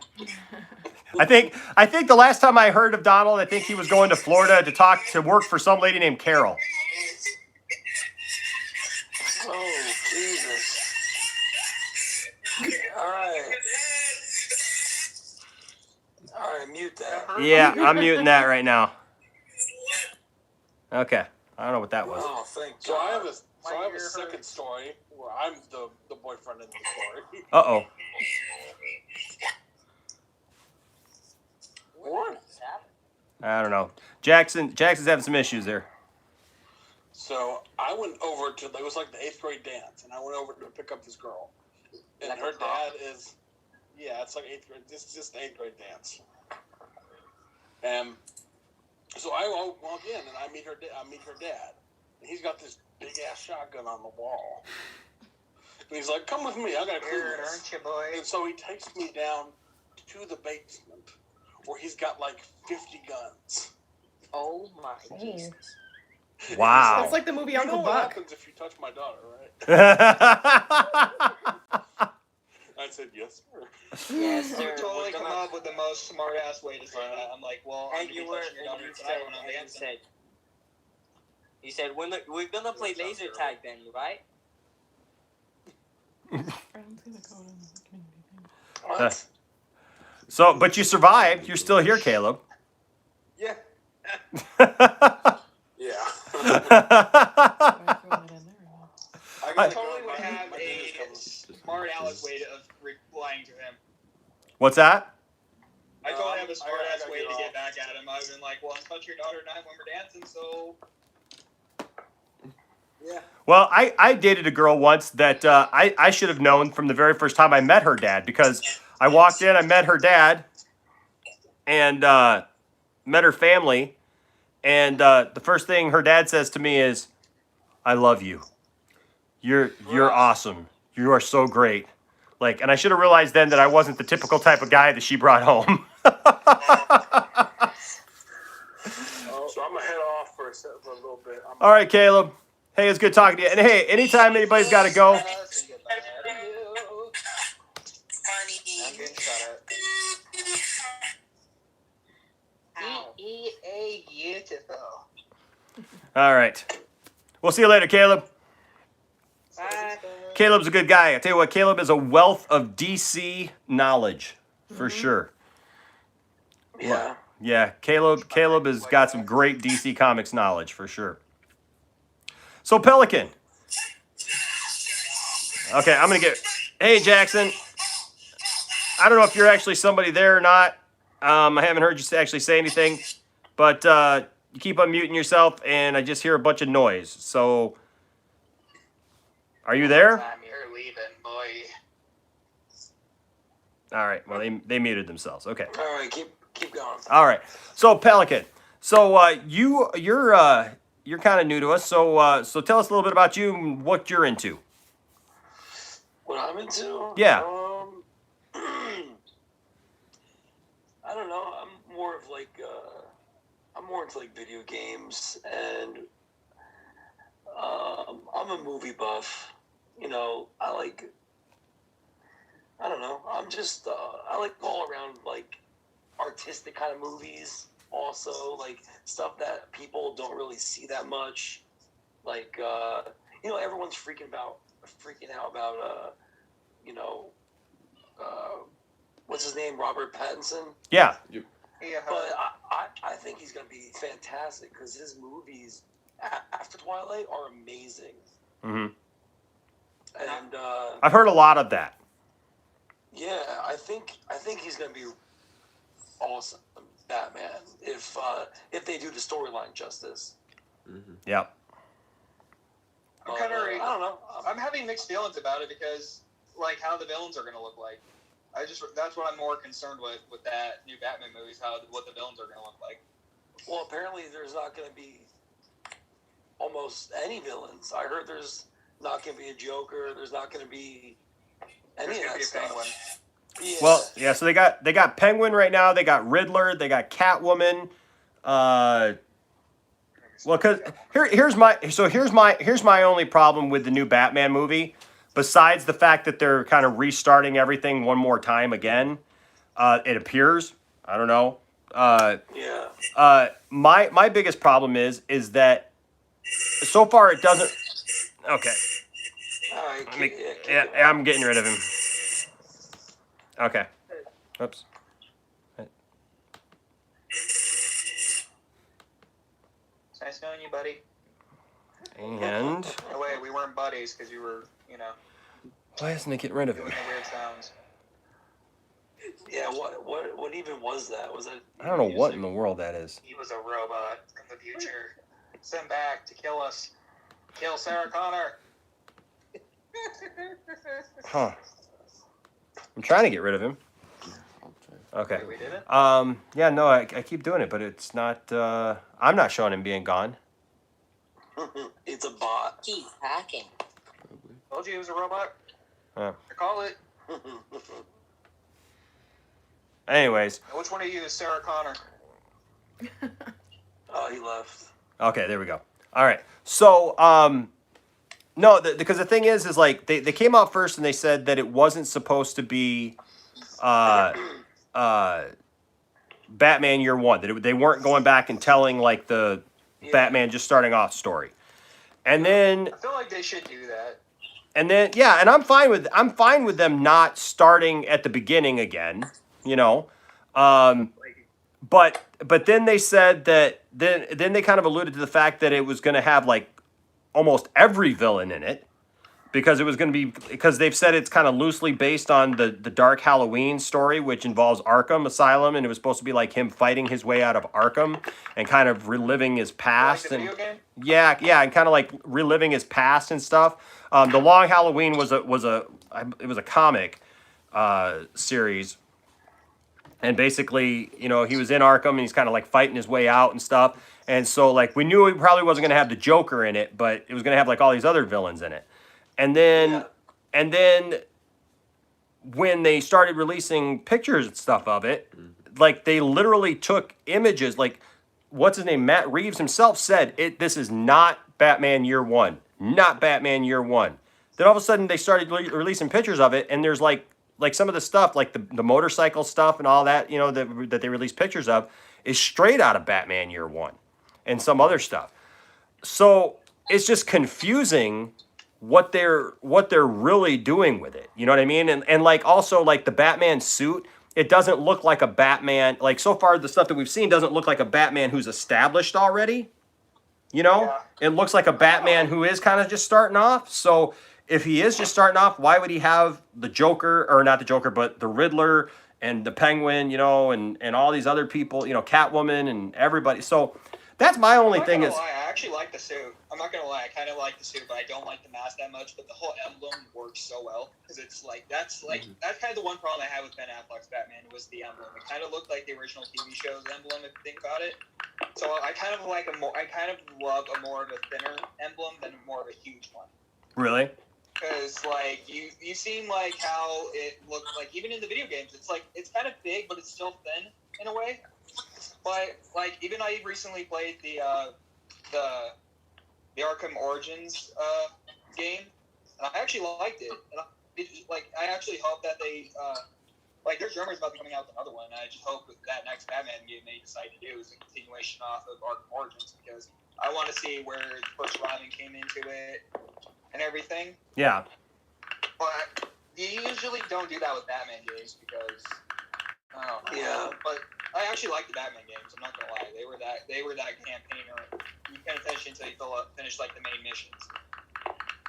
I think the last time I heard of Donald, I think he was going to Florida to work for some lady named Carol. Oh, Jesus. All right, mute that. Yeah, I'm muting that right now. Okay. I don't know what that was. Oh, thank God. So I have a second story where I'm the boyfriend in the story. Uh-oh. What? I don't know. Jackson's having some issues there. So I went over to, it was like the 8th grade dance, and I went over to pick up this girl. And her dad is, yeah, it's like 8th grade, this is just the 8th grade dance. And so I walk in and I meet her dad. And he's got this big ass shotgun on the wall. And he's like, "Come with me, I gotta clean this." Aren't you, boy? And so he takes me down to the basement where he's got like 50 guns. Oh my Jesus. Wow. It's like the movie Uncle You know what Buck. happens if you touch my daughter, right? I said, "Yes, sir." Yes, sir. You totally come up with the most smart ass way to say that. I'm like, well, I'm And you were, and you said, we're gonna play laser tag then, right? I don't see the code on the community thing. What? So, but you survived. You're still here, Caleb. Yeah. Yeah. I totally would have a smart ass way of replying to him. What's that? I totally have a smart ass way to get back at him. I've been like, well, I'm touching your daughter tonight when we're dancing, so. Yeah. Well, I dated a girl once that I should have known from the very first time I met her dad, because I walked in, I met her dad, and met her family, and the first thing her dad says to me is, "I love you. You're awesome. You are so great." Like, and I should have realized then that I wasn't the typical type of guy that she brought home. So I'm gonna head off for a little bit. All right, Caleb. Hey, it's good talking to you. And hey, anytime anybody's got to go. I'm getting shot at. Beautiful. All right. We'll see you later, Caleb. Bye. Caleb's a good guy. I tell you what, Caleb is a wealth of DC knowledge for sure. Yeah. Yeah, Caleb has got some great DC Comics knowledge for sure. So Pelican. Okay, I'm gonna get. Hey Jackson. I don't know if you're actually somebody there or not. I haven't heard you actually say anything, but you keep unmuting yourself, and I just hear a bunch of noise. So, are you there? Time you're leaving, boy. All right. Well, they muted themselves. Okay. All right, keep going. All right. So Pelican. So you're kind of new to us. So tell us a little bit about you and what you're into. What I'm into? Yeah. I don't know. I'm more of like I'm more into like video games, and I'm a movie buff. You know, I don't know. I'm just I like all around like artistic kind of movies. Also, like stuff that people don't really see that much. Like you know, everyone's freaking out about you know, what's his name, Robert Pattinson. Yeah. Yeah. But I think he's gonna be fantastic because his movies after Twilight are amazing. Mm-hmm. And I've heard a lot of that. yeah, I think he's gonna be awesome, Batman, if they do the storyline justice. Mm-hmm. Yep. I'm kind of. I don't know. I'm having mixed feelings about it because, like, how the villains are going to look like. That's what I'm more concerned with that new Batman movie is what the villains are going to look like. Well, apparently there's not going to be almost any villains. I heard there's not going to be a Joker. There's not going to be any of that stuff. Penguin. Yeah. Well, yeah. So they got Penguin right now. They got Riddler. They got Catwoman. Well, cause here's my only problem with the new Batman movie, besides the fact that they're kind of restarting everything one more time again. It appears. I don't know. Yeah. My biggest problem is that so far it doesn't. Okay. All right. Yeah, I'm getting rid of him. Okay. Oops. It's nice knowing you, buddy. And No way, we weren't buddies because you were, why isn't it getting rid of doing him? the weird sounds. Yeah. What even was that? Was that? I don't know what in the world that is. He was a robot from the future, sent back to kill us, kill Sarah Connor. Huh. I'm trying to get rid of him. Okay. We did it? Yeah, no, I keep doing it, but it's not, I'm not showing him being gone. It's a bot. Keep hacking. Told you he was a robot. Yeah. I call it. Anyways. Now, which one of you is Sarah Connor? Oh, he left. Okay, there we go. All right. So, no, because the thing is like, they came out first and they said that it wasn't supposed to be, Batman Year One. That they weren't going back and telling like the Batman just starting off story. And then I feel like they should do that. And then yeah, and I'm fine with them not starting at the beginning again, you know. But then they said that then they kind of alluded to the fact that it was going to have like almost every villain in it. Because it was going to be, because they've said it's kind of loosely based on the Dark Halloween story, which involves Arkham Asylum, and it was supposed to be like him fighting his way out of Arkham and kind of reliving his past. Like the video game? Yeah, and kind of like reliving his past and stuff. The Long Halloween was a comic series, and basically, you know, he was in Arkham and he's kind of like fighting his way out and stuff. And so like we knew he probably wasn't going to have the Joker in it, but it was going to have like all these other villains in it. And then when they started releasing pictures and stuff of it, like they literally took images, like what's his name? Matt Reeves himself said this is not Batman Year One, not Batman Year One. Then all of a sudden they started releasing pictures of it, and there's like some of the stuff, like the motorcycle stuff and all that, you know, that they released pictures of, is straight out of Batman Year One, and some other stuff. So it's just confusing what they're really doing with it. You know what I mean? And like also like the Batman suit, it doesn't look like a Batman. Like so far, the stuff that we've seen doesn't look like a Batman who's established already. You know, it looks like a Batman who is kind of just starting off. So if he is just starting off, why would he have the Joker, or not the Joker, but the Riddler and the Penguin, you know, and all these other people, you know, Catwoman and everybody. So that's my only thing is. I actually like the suit. I'm not gonna lie, I kind of like the suit, but I don't like the mask that much. But the whole emblem works so well because it's like that's kind of the one problem I had with Ben Affleck's Batman was the emblem. It kind of looked like the original TV show's emblem if you think about it. So I kind of like I kind of love a more of a thinner emblem than more of a huge one. Really? Because like you seem like how it looked like even in the video games. It's like it's kind of big, but it's still thin in a way. But like even I recently played the Arkham Origins game, and I actually liked it. And I actually hope that they like there's rumors about coming out with another one. And I just hope that next Batman game they decide to do is a continuation off of Arkham Origins because I want to see where Bruce Robin came into it and everything. Yeah. But you usually don't do that with Batman games because but I actually like the Batman games. I'm not gonna lie, they were that campaign. Or you couldn't finish until you finish like the main missions.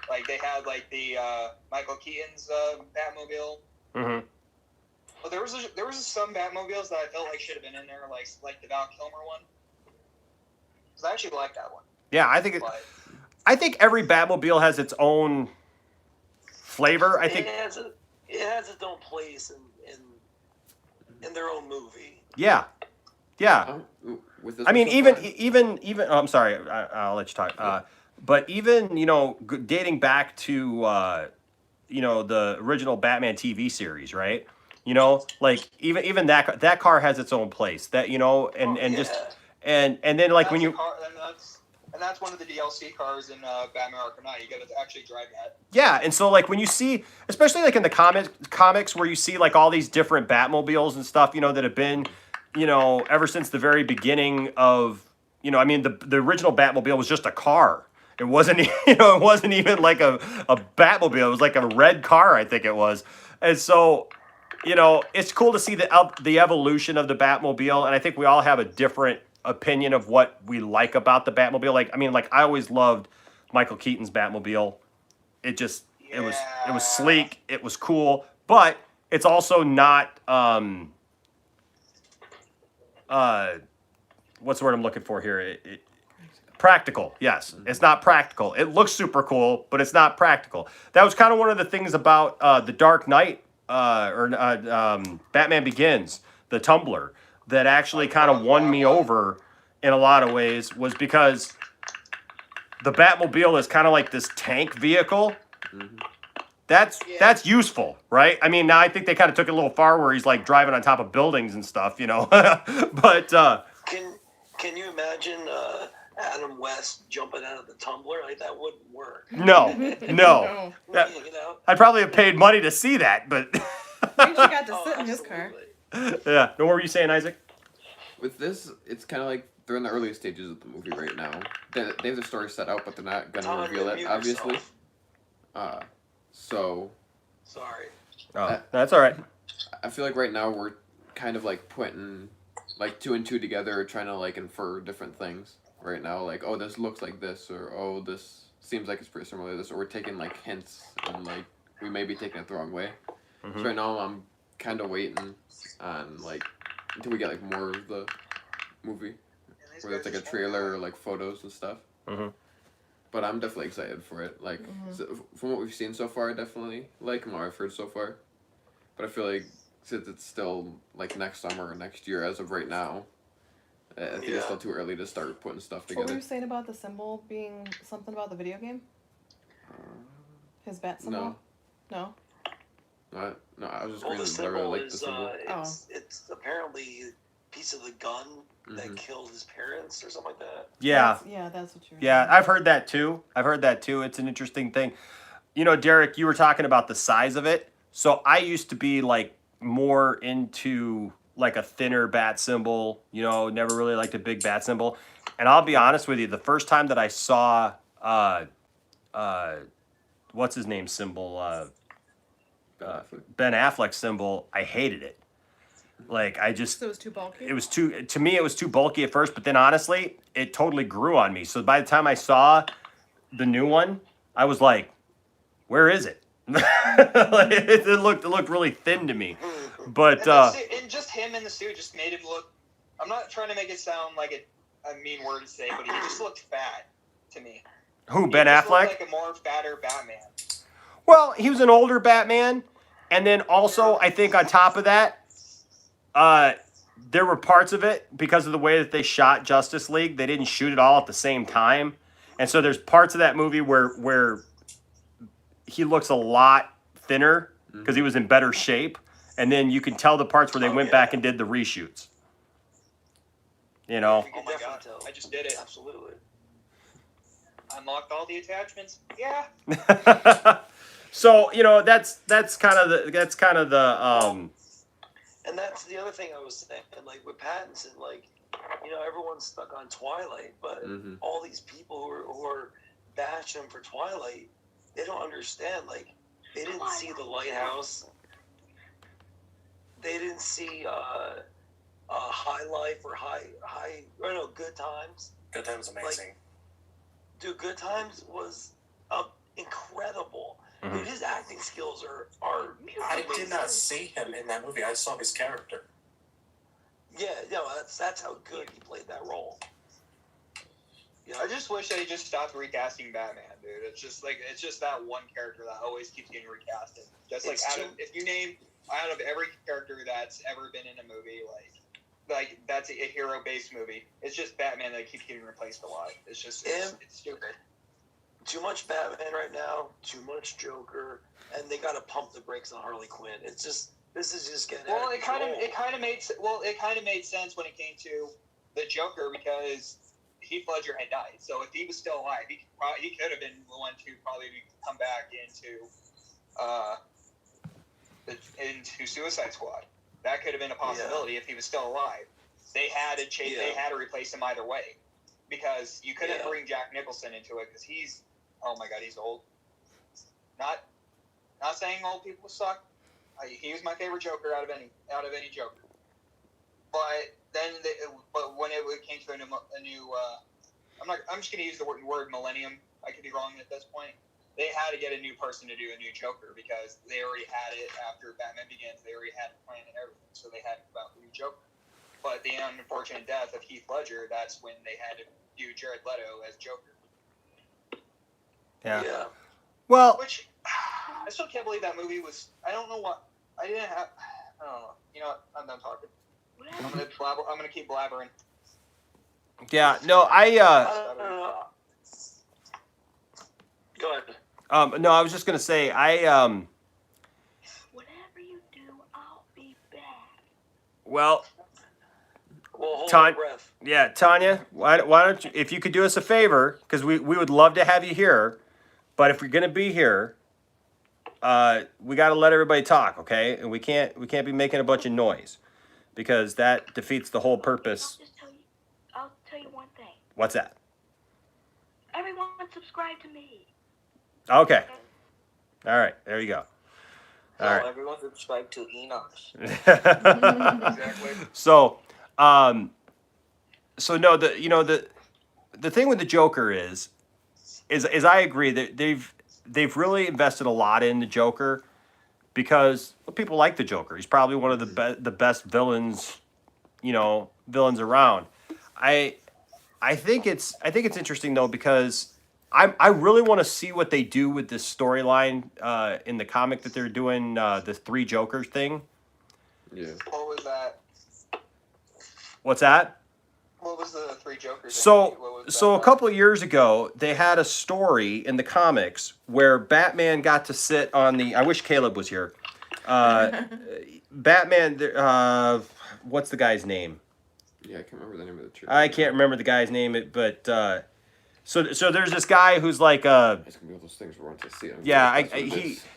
Like they had like the Michael Keaton's Batmobile. Mm-hmm. But there was some Batmobiles that I felt like should have been in there, like the Val Kilmer one. Because I actually like that one. Yeah, I think every Batmobile has its own flavor. I think it has its own place in their own movie. Yeah. I mean, even. Oh, I'm sorry. I'll let you talk. But even dating back to the original Batman TV series, right? You know, like even that car has its own place. That and then like when you. And that's one of the DLC cars in Batman Arkham Knight. You got to actually drive that. Yeah, and so like when you see, especially like in the comics where you see like all these different Batmobiles and stuff, that have been, ever since the very beginning of, I mean, the original Batmobile was just a car. It wasn't, it wasn't even like a Batmobile. It was like a red car, I think it was. And so, it's cool to see the evolution of the Batmobile, and I think we all have a different opinion of what we like about the Batmobile. Like, I mean, like I always loved Michael Keaton's Batmobile. It was sleek, it was cool, but it's also not what's the word I'm looking for here? Practical. Yes, it's not practical. It looks super cool, but it's not practical. That was kind of one of the things about the Dark Knight Batman Begins, the Tumbler, that actually kind of won me over in a lot of ways, was because the Batmobile is kind of like this tank vehicle. Mm-hmm. That's useful, right? I mean, now I think they kind of took it a little far where he's like driving on top of buildings and stuff, but can you imagine Adam West jumping out of the tumbler? Like, that wouldn't work. No. I'd probably have paid money to see that, but I think she got to sit in his car. Yeah. What were you saying, Isaac? With this, it's kind of like they're in the early stages of the movie right now. They have the story set out, but they're not going to reveal it, obviously. So. Sorry. Oh, that's all right. I feel like right now we're kind of like putting like 2 and 2 together, trying to like infer different things right now. Like, oh, this looks like this, or oh, this seems like it's pretty similar to this, or we're taking like hints and like we may be taking it the wrong way. Mm-hmm. So right now I'm kind of waiting on like until we get like more of the movie, where it's like a trailer or like photos and stuff. Mm-hmm. But I'm definitely excited for it. Like from what we've seen so far, I definitely like what I've heard so far. But I feel like since it's still like next summer or next year as of right now, I think it's still too early to start putting stuff together. What were you saying about the symbol being something about the video game? His bat symbol? No. No, I was just reading that I really like the symbol. It's apparently a piece of the gun that killed his parents or something like that. Yeah. That's what you're. Yeah, I've heard that too. It's an interesting thing. Derek, you were talking about the size of it. So I used to be like more into like a thinner bat symbol, never really liked a big bat symbol. And I'll be honest with you, the first time that I saw what's his name symbol, Ben Affleck symbol, I hated it. Like I just, So it was too bulky. it was too, to me it was too bulky at first, but then honestly, it totally grew on me. So by the time I saw the new one, I was like, where is it? Like, it looked really thin to me. But and just him in the suit just made him look. I'm not trying to make it sound like a mean word to say, but he just looked fat to me. who, He Ben just Affleck? looked like a more fatter Batman. Well, he was an older Batman, and then also I think on top of that, there were parts of it because of the way that they shot Justice League. They didn't shoot it all at the same time, and so there's parts of that movie where he looks a lot thinner because he was in better shape, and then you can tell the parts where they went back and did the reshoots. You know. Oh my god! I just did it. Absolutely. Unlocked all the attachments. Yeah. So that's kind of the And that's the other thing I was saying, like with Pattinson, like, everyone's stuck on Twilight, but all these people who are bashing him for Twilight, they don't understand. Like, they didn't see The Lighthouse. They didn't see High Life or Good Times. Good Times amazing. Like, dude, Good Times was incredible. Mhm. Dude, his acting skills are I did not see him in that movie. I saw his character. Yeah, that's how good he played that role. Yeah, I just wish they just stopped recasting Batman, dude. It's just that one character that always keeps getting recasted. Just like if you name out of every character that's ever been in a movie, like that's a hero-based movie, it's just Batman that keeps getting replaced a lot. It's just it's stupid. Too much Batman right now, too much Joker, and they got to pump the brakes on Harley Quinn. It's just this is just getting out of control. It kind of made sense when it came to the Joker because Heath Ledger had died. So if he was still alive, he could have been the one to probably come back into Suicide Squad. That could have been a possibility if he was still alive. They had to They had to replace him either way because you couldn't bring Jack Nicholson into it because he's he's old. Not saying old people suck. He was my favorite Joker out of any Joker. But then, when it came to a new I'm just gonna use the word millennium. I could be wrong at this point. They had to get a new person to do a new Joker because they already had it after Batman Begins. They already had the plan and everything, so they had to come out with a new Joker. But the unfortunate death of Heath Ledger, that's when they had to do Jared Leto as Joker. Yeah. Well, which I still can't believe that movie was. I don't know what I didn't have. I don't know. You know what? I'm done talking. I'm gonna keep blabbering. yeah, no, Go ahead. no, I was just gonna say Whatever you do, I'll be back. well, hold Tanya, your breath. yeah, Tanya, why don't you, if you could do us a favor, because we would love to have you here, but if you're gonna be here, we got to let everybody talk, okay? And we can't be making a bunch of noise, because that defeats the whole purpose. I'll tell you one thing. What's that? Everyone subscribe to me. Okay. All right. There you go. All right. Everyone subscribe to Enosh. Exactly. So no, the thing with the Joker is I agree that they've really invested a lot in the Joker because people like the Joker. He's probably one of the best villains, villains around. I think it's interesting though because I really want to see what they do with this storyline in the comic that they're doing, the 3 Jokers thing. Yeah. What was that? What's that? What was the 3 Jokers? So a couple of years ago, they had a story in the comics where Batman got to sit on the. I wish Caleb was here. Batman. What's the guy's name? Yeah, I can't remember the name of the tree. I can't remember the guy's name, but so there's this guy who's like a. It's gonna be one of those things where once I see it. Yeah,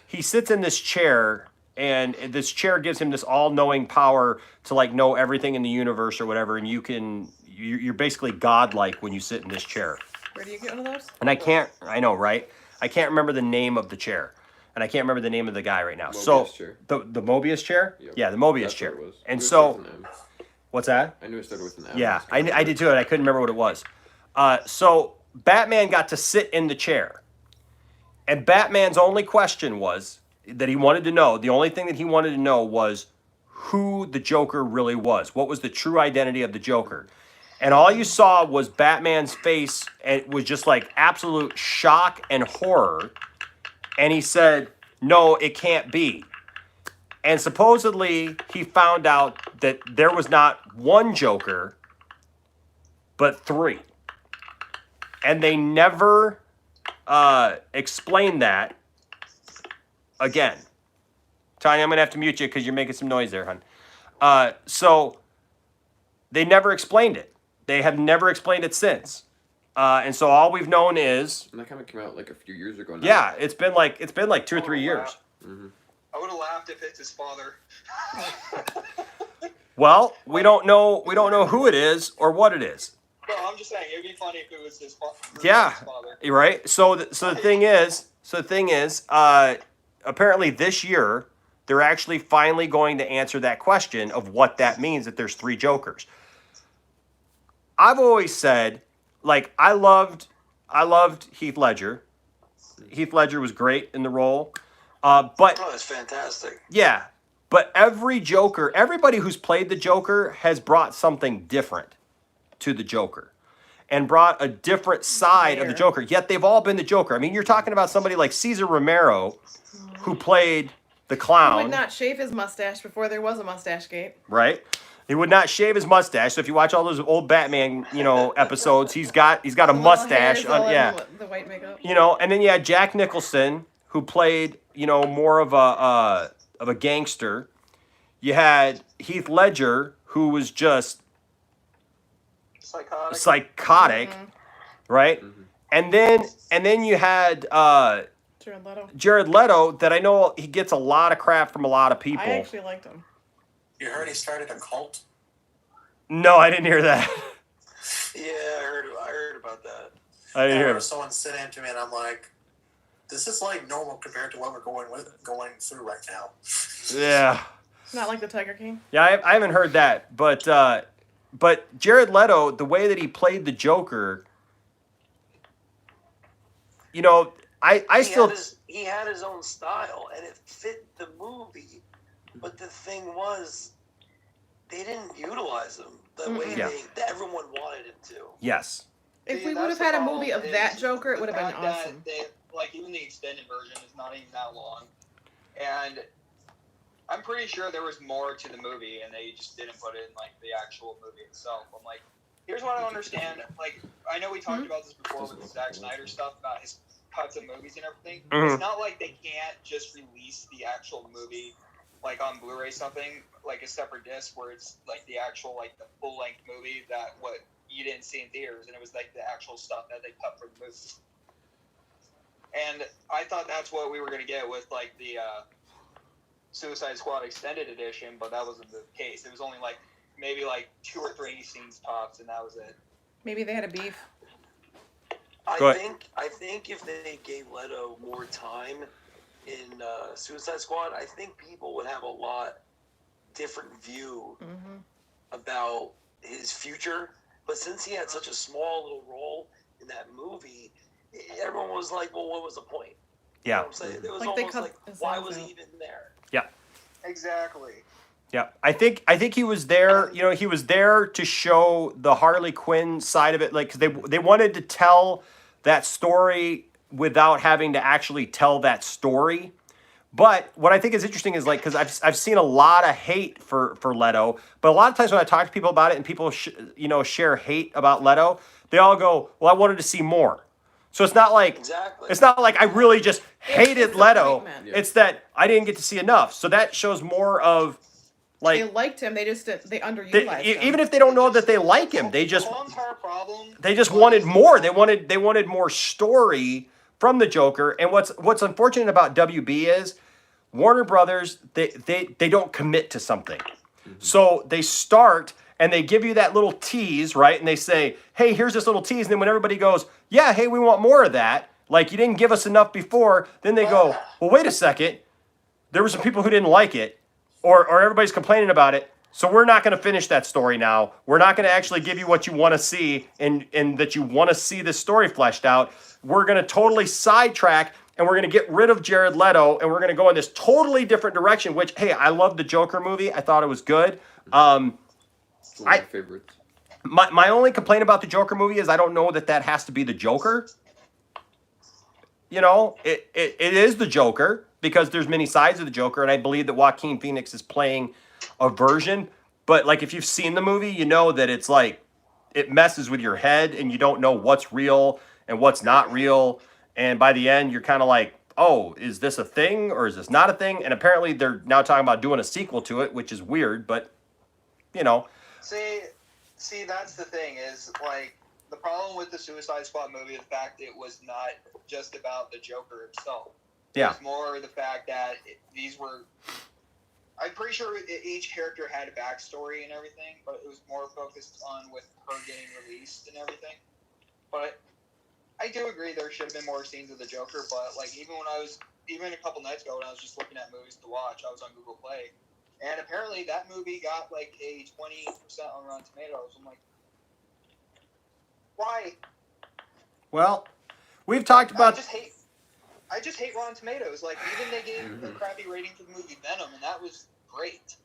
he sits in this chair. And this chair gives him this all-knowing power to like know everything in the universe or whatever, and you're basically godlike when you sit in this chair. Where do you get one of those? And I know, right? I can't remember the name of the chair, and I can't remember the name of the guy right now. Mobius chair. The Mobius chair. Yep. Yeah, the Mobius That's chair. what it was. And It was so, with an M. what's that? I knew it started with an M. Yeah, just couldn't I did too, and I couldn't remember what it was. So Batman got to sit in the chair, and Batman's only question was that he wanted to know. The only thing that he wanted to know was who the Joker really was. What was the true identity of the Joker? And all you saw was Batman's face, and it was just like absolute shock and horror. And he said, "No, it can't be." And supposedly he found out that there was not one Joker, but 3. And they never explained that again. Tanya, I'm going to have to mute you because you're making some noise there, hon. So they never explained it. They have never explained it since. And so all we've known is... And that kind of came out like a few years ago now. Yeah, it's been like 2 or 3 years. Mm-hmm. I would have laughed if it's his father. Well, we don't know who it is or what it is. No, I'm just saying it'd be funny if it was his father. Yeah, you're right. So the thing is, apparently this year they're actually finally going to answer that question of what that means that there's 3 Jokers. I've always said, like, I loved Heath Ledger. Heath Ledger was great in the role, but Oh, it's fantastic. yeah, but every Joker, everybody who's played the Joker has brought something different to the Joker and brought a different side of the Joker. Yet they've all been the Joker. I mean, you're talking about somebody like Cesar Romero, who played the He clown. would not shave his mustache before there was a mustache gate. Right? He would not shave his mustache. So if you watch all those old Batman, episodes, he's got a Little mustache. hairs all in Yeah. the white makeup. And then you had Jack Nicholson, who played, more of a gangster. You had Heath Ledger, who was just psychotic, right? Mm-hmm. And then you had Jared Leto. Jared Leto, that I know he gets a lot of crap from a lot of people. I actually liked him. You heard he started a cult? No, I didn't hear that. Yeah, I heard about that. I didn't hear remember it. someone said it to me, and I'm like, this is like normal compared to what we're going through right now. Yeah. Not like the Tiger King. Yeah, I haven't heard that, but Jared Leto, the way that he played the Joker, He had his own style, and it fit the movie. But the thing was, they didn't utilize him the way that everyone wanted him to. Yes. If we would have had a movie of that Joker, it would have been awesome. Even the extended version is not even that long, and I'm pretty sure there was more to the movie, and they just didn't put it in like the actual movie itself. I'm like, here's what I don't understand. Like, I know we talked about this before with the Zack Snyder stuff about his cuts of movies and everything. Mhm. It's not like they can't just release the actual movie like on Blu-ray something like a separate disc where it's like the actual like the full-length movie that what you didn't see in theaters, and it was like the actual stuff that they cut for the movie. And I thought that's what we were gonna get with like the Suicide Squad Extended Edition, but that wasn't the case. It was only like maybe like 2 or 3 scenes tops, and that was it. Maybe they had a beef. I think if they gave Leto more time in Suicide Squad, I think people would have a lot different view about his future. But since he had such a small little role in that movie, everyone was like, well, what was the point? Yeah. You know what I'm saying? It was Like they almost cut like, his why eyes was he out. even there? Yeah. Exactly. Yeah. I think he was there, he was there to show the Harley Quinn side of it, like, 'cause they wanted to tell that story without having to actually tell that story. But what I think is interesting is, like, because I've seen a lot of hate for Leto, but a lot of times when I talk to people about it and people share hate about Leto, they all go, "Well, I wanted to see more." So it's not like it's not like I really just hated Leto. disappointment. It's that I didn't get to see enough. So that shows more of They like liked him. They just they underutilized him. even if they don't know that they like him, they just problem. they just wanted more. They wanted more story from the Joker. And what's unfortunate about WB is Warner Brothers, they don't commit to something. So they start and they give you that little tease, right? And they say, hey, here's this little tease. And then when everybody goes, yeah, hey, we want more of that, Like, you didn't give us enough before. Then they go, well, wait a second. There were some people who didn't like it, or everybody's complaining about it. So we're not going to finish that story now. We're not going to actually give you what you want to see and that you want to see the story fleshed out. We're going to totally sidetrack, and we're going to get rid of Jared Leto, and we're going to go in this totally different direction, which, hey, I love the Joker movie. I thought it was good. It's one of my favorites. My only complaint about the Joker movie is I don't know that has to be the Joker. You know, it is the Joker because there's many sides of the Joker, and I believe that Joaquin Phoenix is playing a version. But, like, if you've seen the movie, you know that it's like it messes with your head, and you don't know what's real and what's not real. And by the end, you're kind of like, oh, is this a thing or is this not a thing? And apparently they're now talking about doing a sequel to it, which is weird, but, you know. See, that's the thing is, like, the problem with the Suicide Squad movie, the fact it was not just about the Joker himself. Yeah. It was more the fact that these were... I'm pretty sure each character had a backstory and everything, but it was more focused on with her getting released and everything. But I do agree there should have been more scenes of the Joker, but, like, even a couple nights ago when I was just looking at movies to watch, I was on Google Play, and apparently that movie got, like, a 20% on Rotten Tomatoes. I'm like, why? Well, we've talked about... I just hate Rotten Tomatoes. Like, even they gave a crappy rating for the movie Venom, and that was great.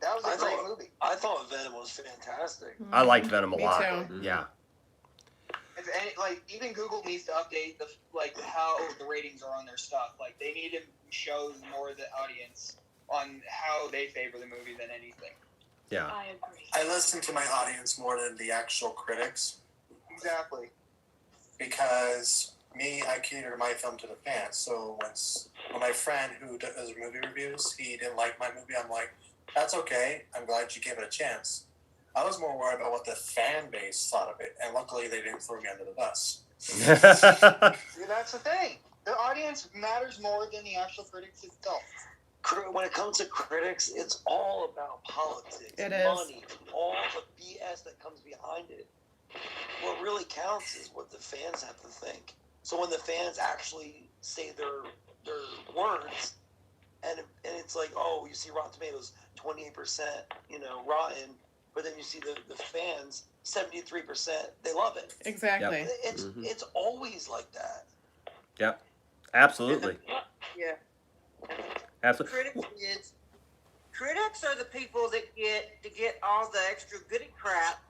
That was a great movie. I thought Venom was fantastic. I liked Venom a lot. Me too. Yeah. Like, even Google needs to update how the ratings are on their stuff. Like, they need to show more of the audience on how they favor the movie than anything. Yeah. I agree. I listen to my audience more than the actual critics. Exactly. Because I cater my film to the fans. So when my friend who does movie reviews, he didn't like my movie, I'm like, that's okay. I'm glad you gave it a chance. I was more worried about what the fan base thought of it, and luckily they didn't throw me under the bus. See, that's the thing. The audience matters more than the actual critics itself. When it comes to critics, it's all about politics, money, all the BS that comes behind it. What really counts is what the fans have to think. So when the fans actually say their words, and it's like, oh, you see Rotten Tomatoes 28%, rotten, but then you see the fans 73%, they love it. Exactly. Yep. It's always like that. Yep. Absolutely. Yeah. Absolutely. Critics are the people that get all the extra goody crap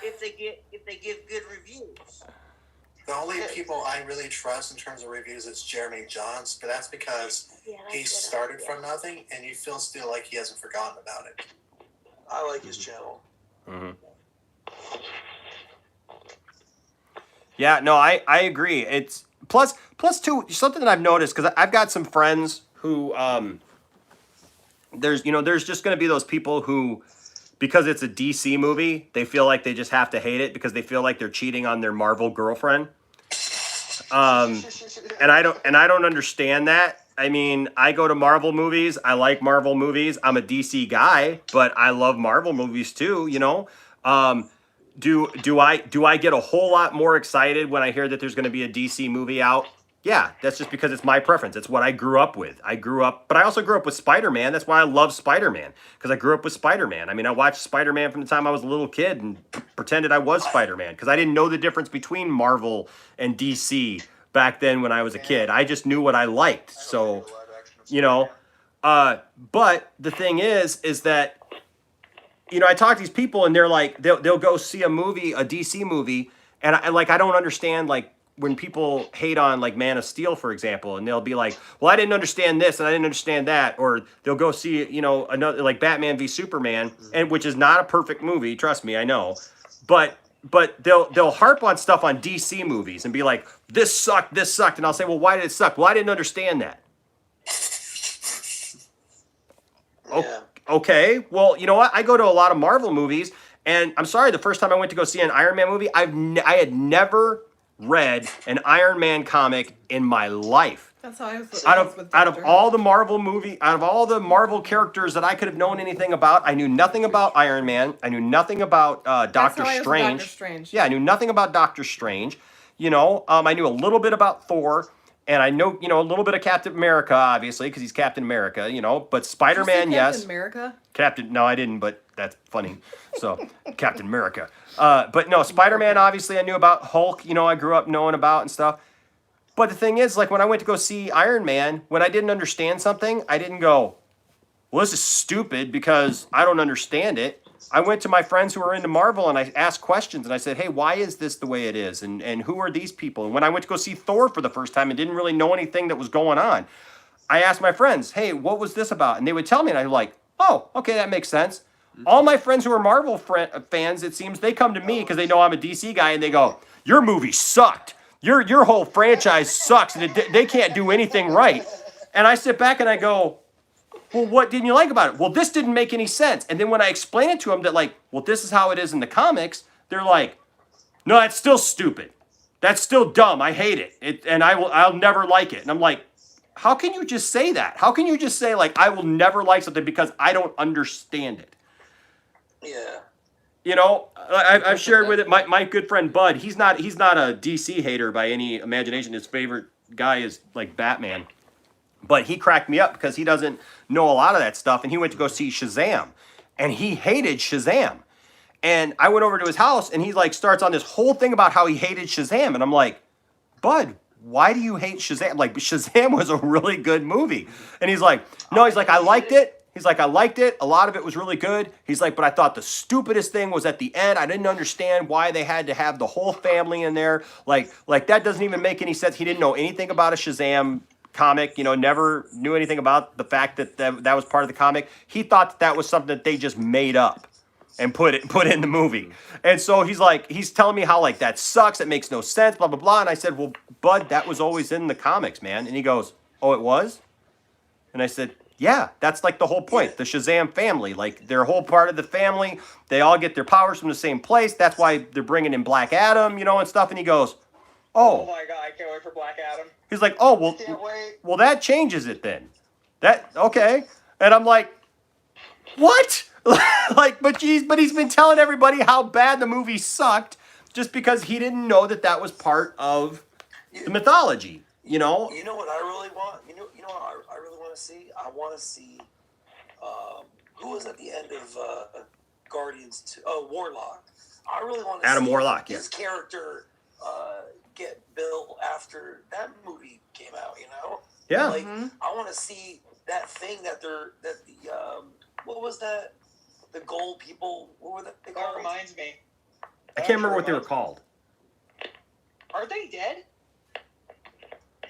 if they give good reviews. The only people I really trust in terms of reviews is Jeremy Johns, but that's because he started from nothing, and you still like he hasn't forgotten about it. I like his channel. Mm-hmm. Yeah, no, I agree. It's plus too, something that I've noticed, because I've got some friends who there's just going to be those people who, because it's a DC movie, they feel like they just have to hate it because they feel like they're cheating on their Marvel girlfriend. And I don't understand that. I mean, I go to Marvel movies. I like Marvel movies. I'm a DC guy, but I love Marvel movies too, Do I get a whole lot more excited when I hear that there's going to be a DC movie out? Yeah, that's just because it's my preference. It's what I grew up with. But I also grew up with Spider-Man. That's why I love Spider-Man, because I grew up with Spider-Man. I mean, I watched Spider-Man from the time I was a little kid and pretended I was Spider-Man because I didn't know the difference between Marvel and DC back then when I was a kid. I just knew what I liked. So, but the thing is that, I talk to these people and they're like, they'll go see a movie, a DC movie, and I don't understand, like, when people hate on, like, Man of Steel, for example, and they'll be like, well, I didn't understand this and I didn't understand that, or they'll go see, another, like, Batman v Superman, and which is not a perfect movie, trust me, I know, but they'll harp on stuff on DC movies and be like, this sucked, and I'll say, well, why did it suck? Well, I didn't understand that. Yeah. Okay, well, you know what? I go to a lot of Marvel movies, and I'm sorry, the first time I went to go see an Iron Man movie, I had never read an Iron Man comic in my life. That's how I was. Out of all the Marvel characters that I could have known anything about, I knew nothing about Iron Man. I knew nothing about Doctor Strange. Doctor Strange. Yeah, I knew nothing about Doctor Strange. You know, I knew a little bit about Thor, and I know, you know, a little bit of Captain America, obviously, because he's Captain America, you know. But Spider-Man, yes. Captain America? No, I didn't, but that's funny. So, Captain America. But no, Spider-Man, obviously, I knew about. Hulk, you know, I grew up knowing about and stuff. But the thing is, like, when I went to go see Iron Man, when I didn't understand something, I didn't go, well, this is stupid because I don't understand it. I went to my friends who are into Marvel and I asked questions and I said, hey, why is this the way it is? And who are these people? And when I went to go see Thor for the first time and didn't really know anything that was going on, I asked my friends, hey, what was this about? And they would tell me, and I'm like, oh, okay, that makes sense. All my friends who are Marvel fans, it seems, they come to me because they know I'm a DC guy and they go, your movie sucked. Your whole franchise sucks and they can't do anything right. And I sit back and I go, well, what didn't you like about it? Well, this didn't make any sense. And then when I explain it to them that, like, well, this is how it is in the comics, they're like, no, that's still stupid. That's still dumb. I hate it. And I'll never like it. And I'm like, how can you just say that? How can you just say, like, I will never like something because I don't understand it? Yeah. You know, I've shared with it. My good friend Bud, he's not a DC hater by any imagination. His favorite guy is, like, Batman. But he cracked me up because he doesn't know a lot of that stuff. And he went to go see Shazam. And he hated Shazam. And I went over to his house and he like starts on this whole thing about how he hated Shazam. And I'm like, Bud, why do you hate Shazam? Like, Shazam was a really good movie. And he's like, no, he's like, I liked it. He's like, I liked it. A lot of it was really good. He's like, but I thought the stupidest thing was at the end. I didn't understand why they had to have the whole family in there. Like that doesn't even make any sense. He didn't know anything about a Shazam comic, you know, never knew anything about the fact that was part of the comic. He thought that was something that they just made up and put in the movie. And so he's telling me how like that sucks, it makes no sense, blah blah blah. And I said, well, Bud, that was always in the comics, man. And he goes, oh, it was? And I said, yeah, that's like the whole point. The Shazam family, like they're a whole part of the family. They all get their powers from the same place. That's why they're bringing in Black Adam, you know, and stuff. And he goes, oh my god, I can't wait for Black Adam. He's like, oh, well, that changes it then. Okay. And I'm like, what? Like, but he's been telling everybody how bad the movie sucked just because he didn't know that was part of the mythology, you know? You know what I really want? You know what I really want to see? I want to see, who was at the end of Guardians 2? Oh, Warlock. I really want to see Adam Warlock, his character get built after that movie came out, you know? Yeah. Like, I want to see that thing what was that? The gold people, what were they called? That reminds me. I can't remember what they were called. Are they dead?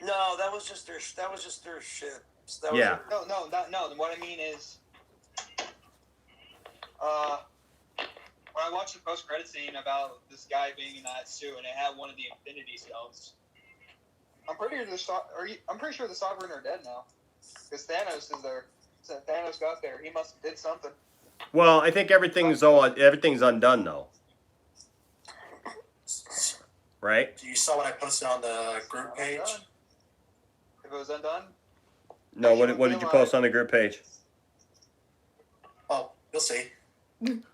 No, that was just their ship. Yeah. No. What I mean is, when I watched the post-credit scene about this guy being in that suit and it had one of the Infinity Stones, I'm pretty sure the Sovereign are dead now. Because Thanos is there. So Thanos got there. He must have did something. Well, I think everything's undone though. Right? You saw what I posted on the group page? If it was undone? No, what did you post on the group page? Oh, you'll see.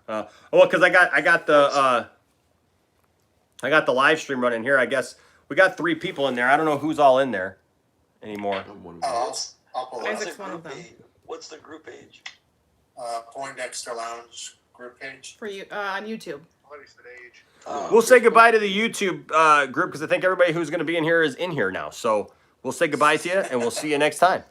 Well, because I got the live stream running here. I guess we got 3 people in there. I don't know who's all in there anymore. I'll pull it Isaac's one of them. What's the group page? Poindexter Lounge group page. For you on YouTube. We'll say goodbye to the YouTube group because I think everybody who's going to be in here is in here now. So we'll say goodbye to you and we'll see you next time.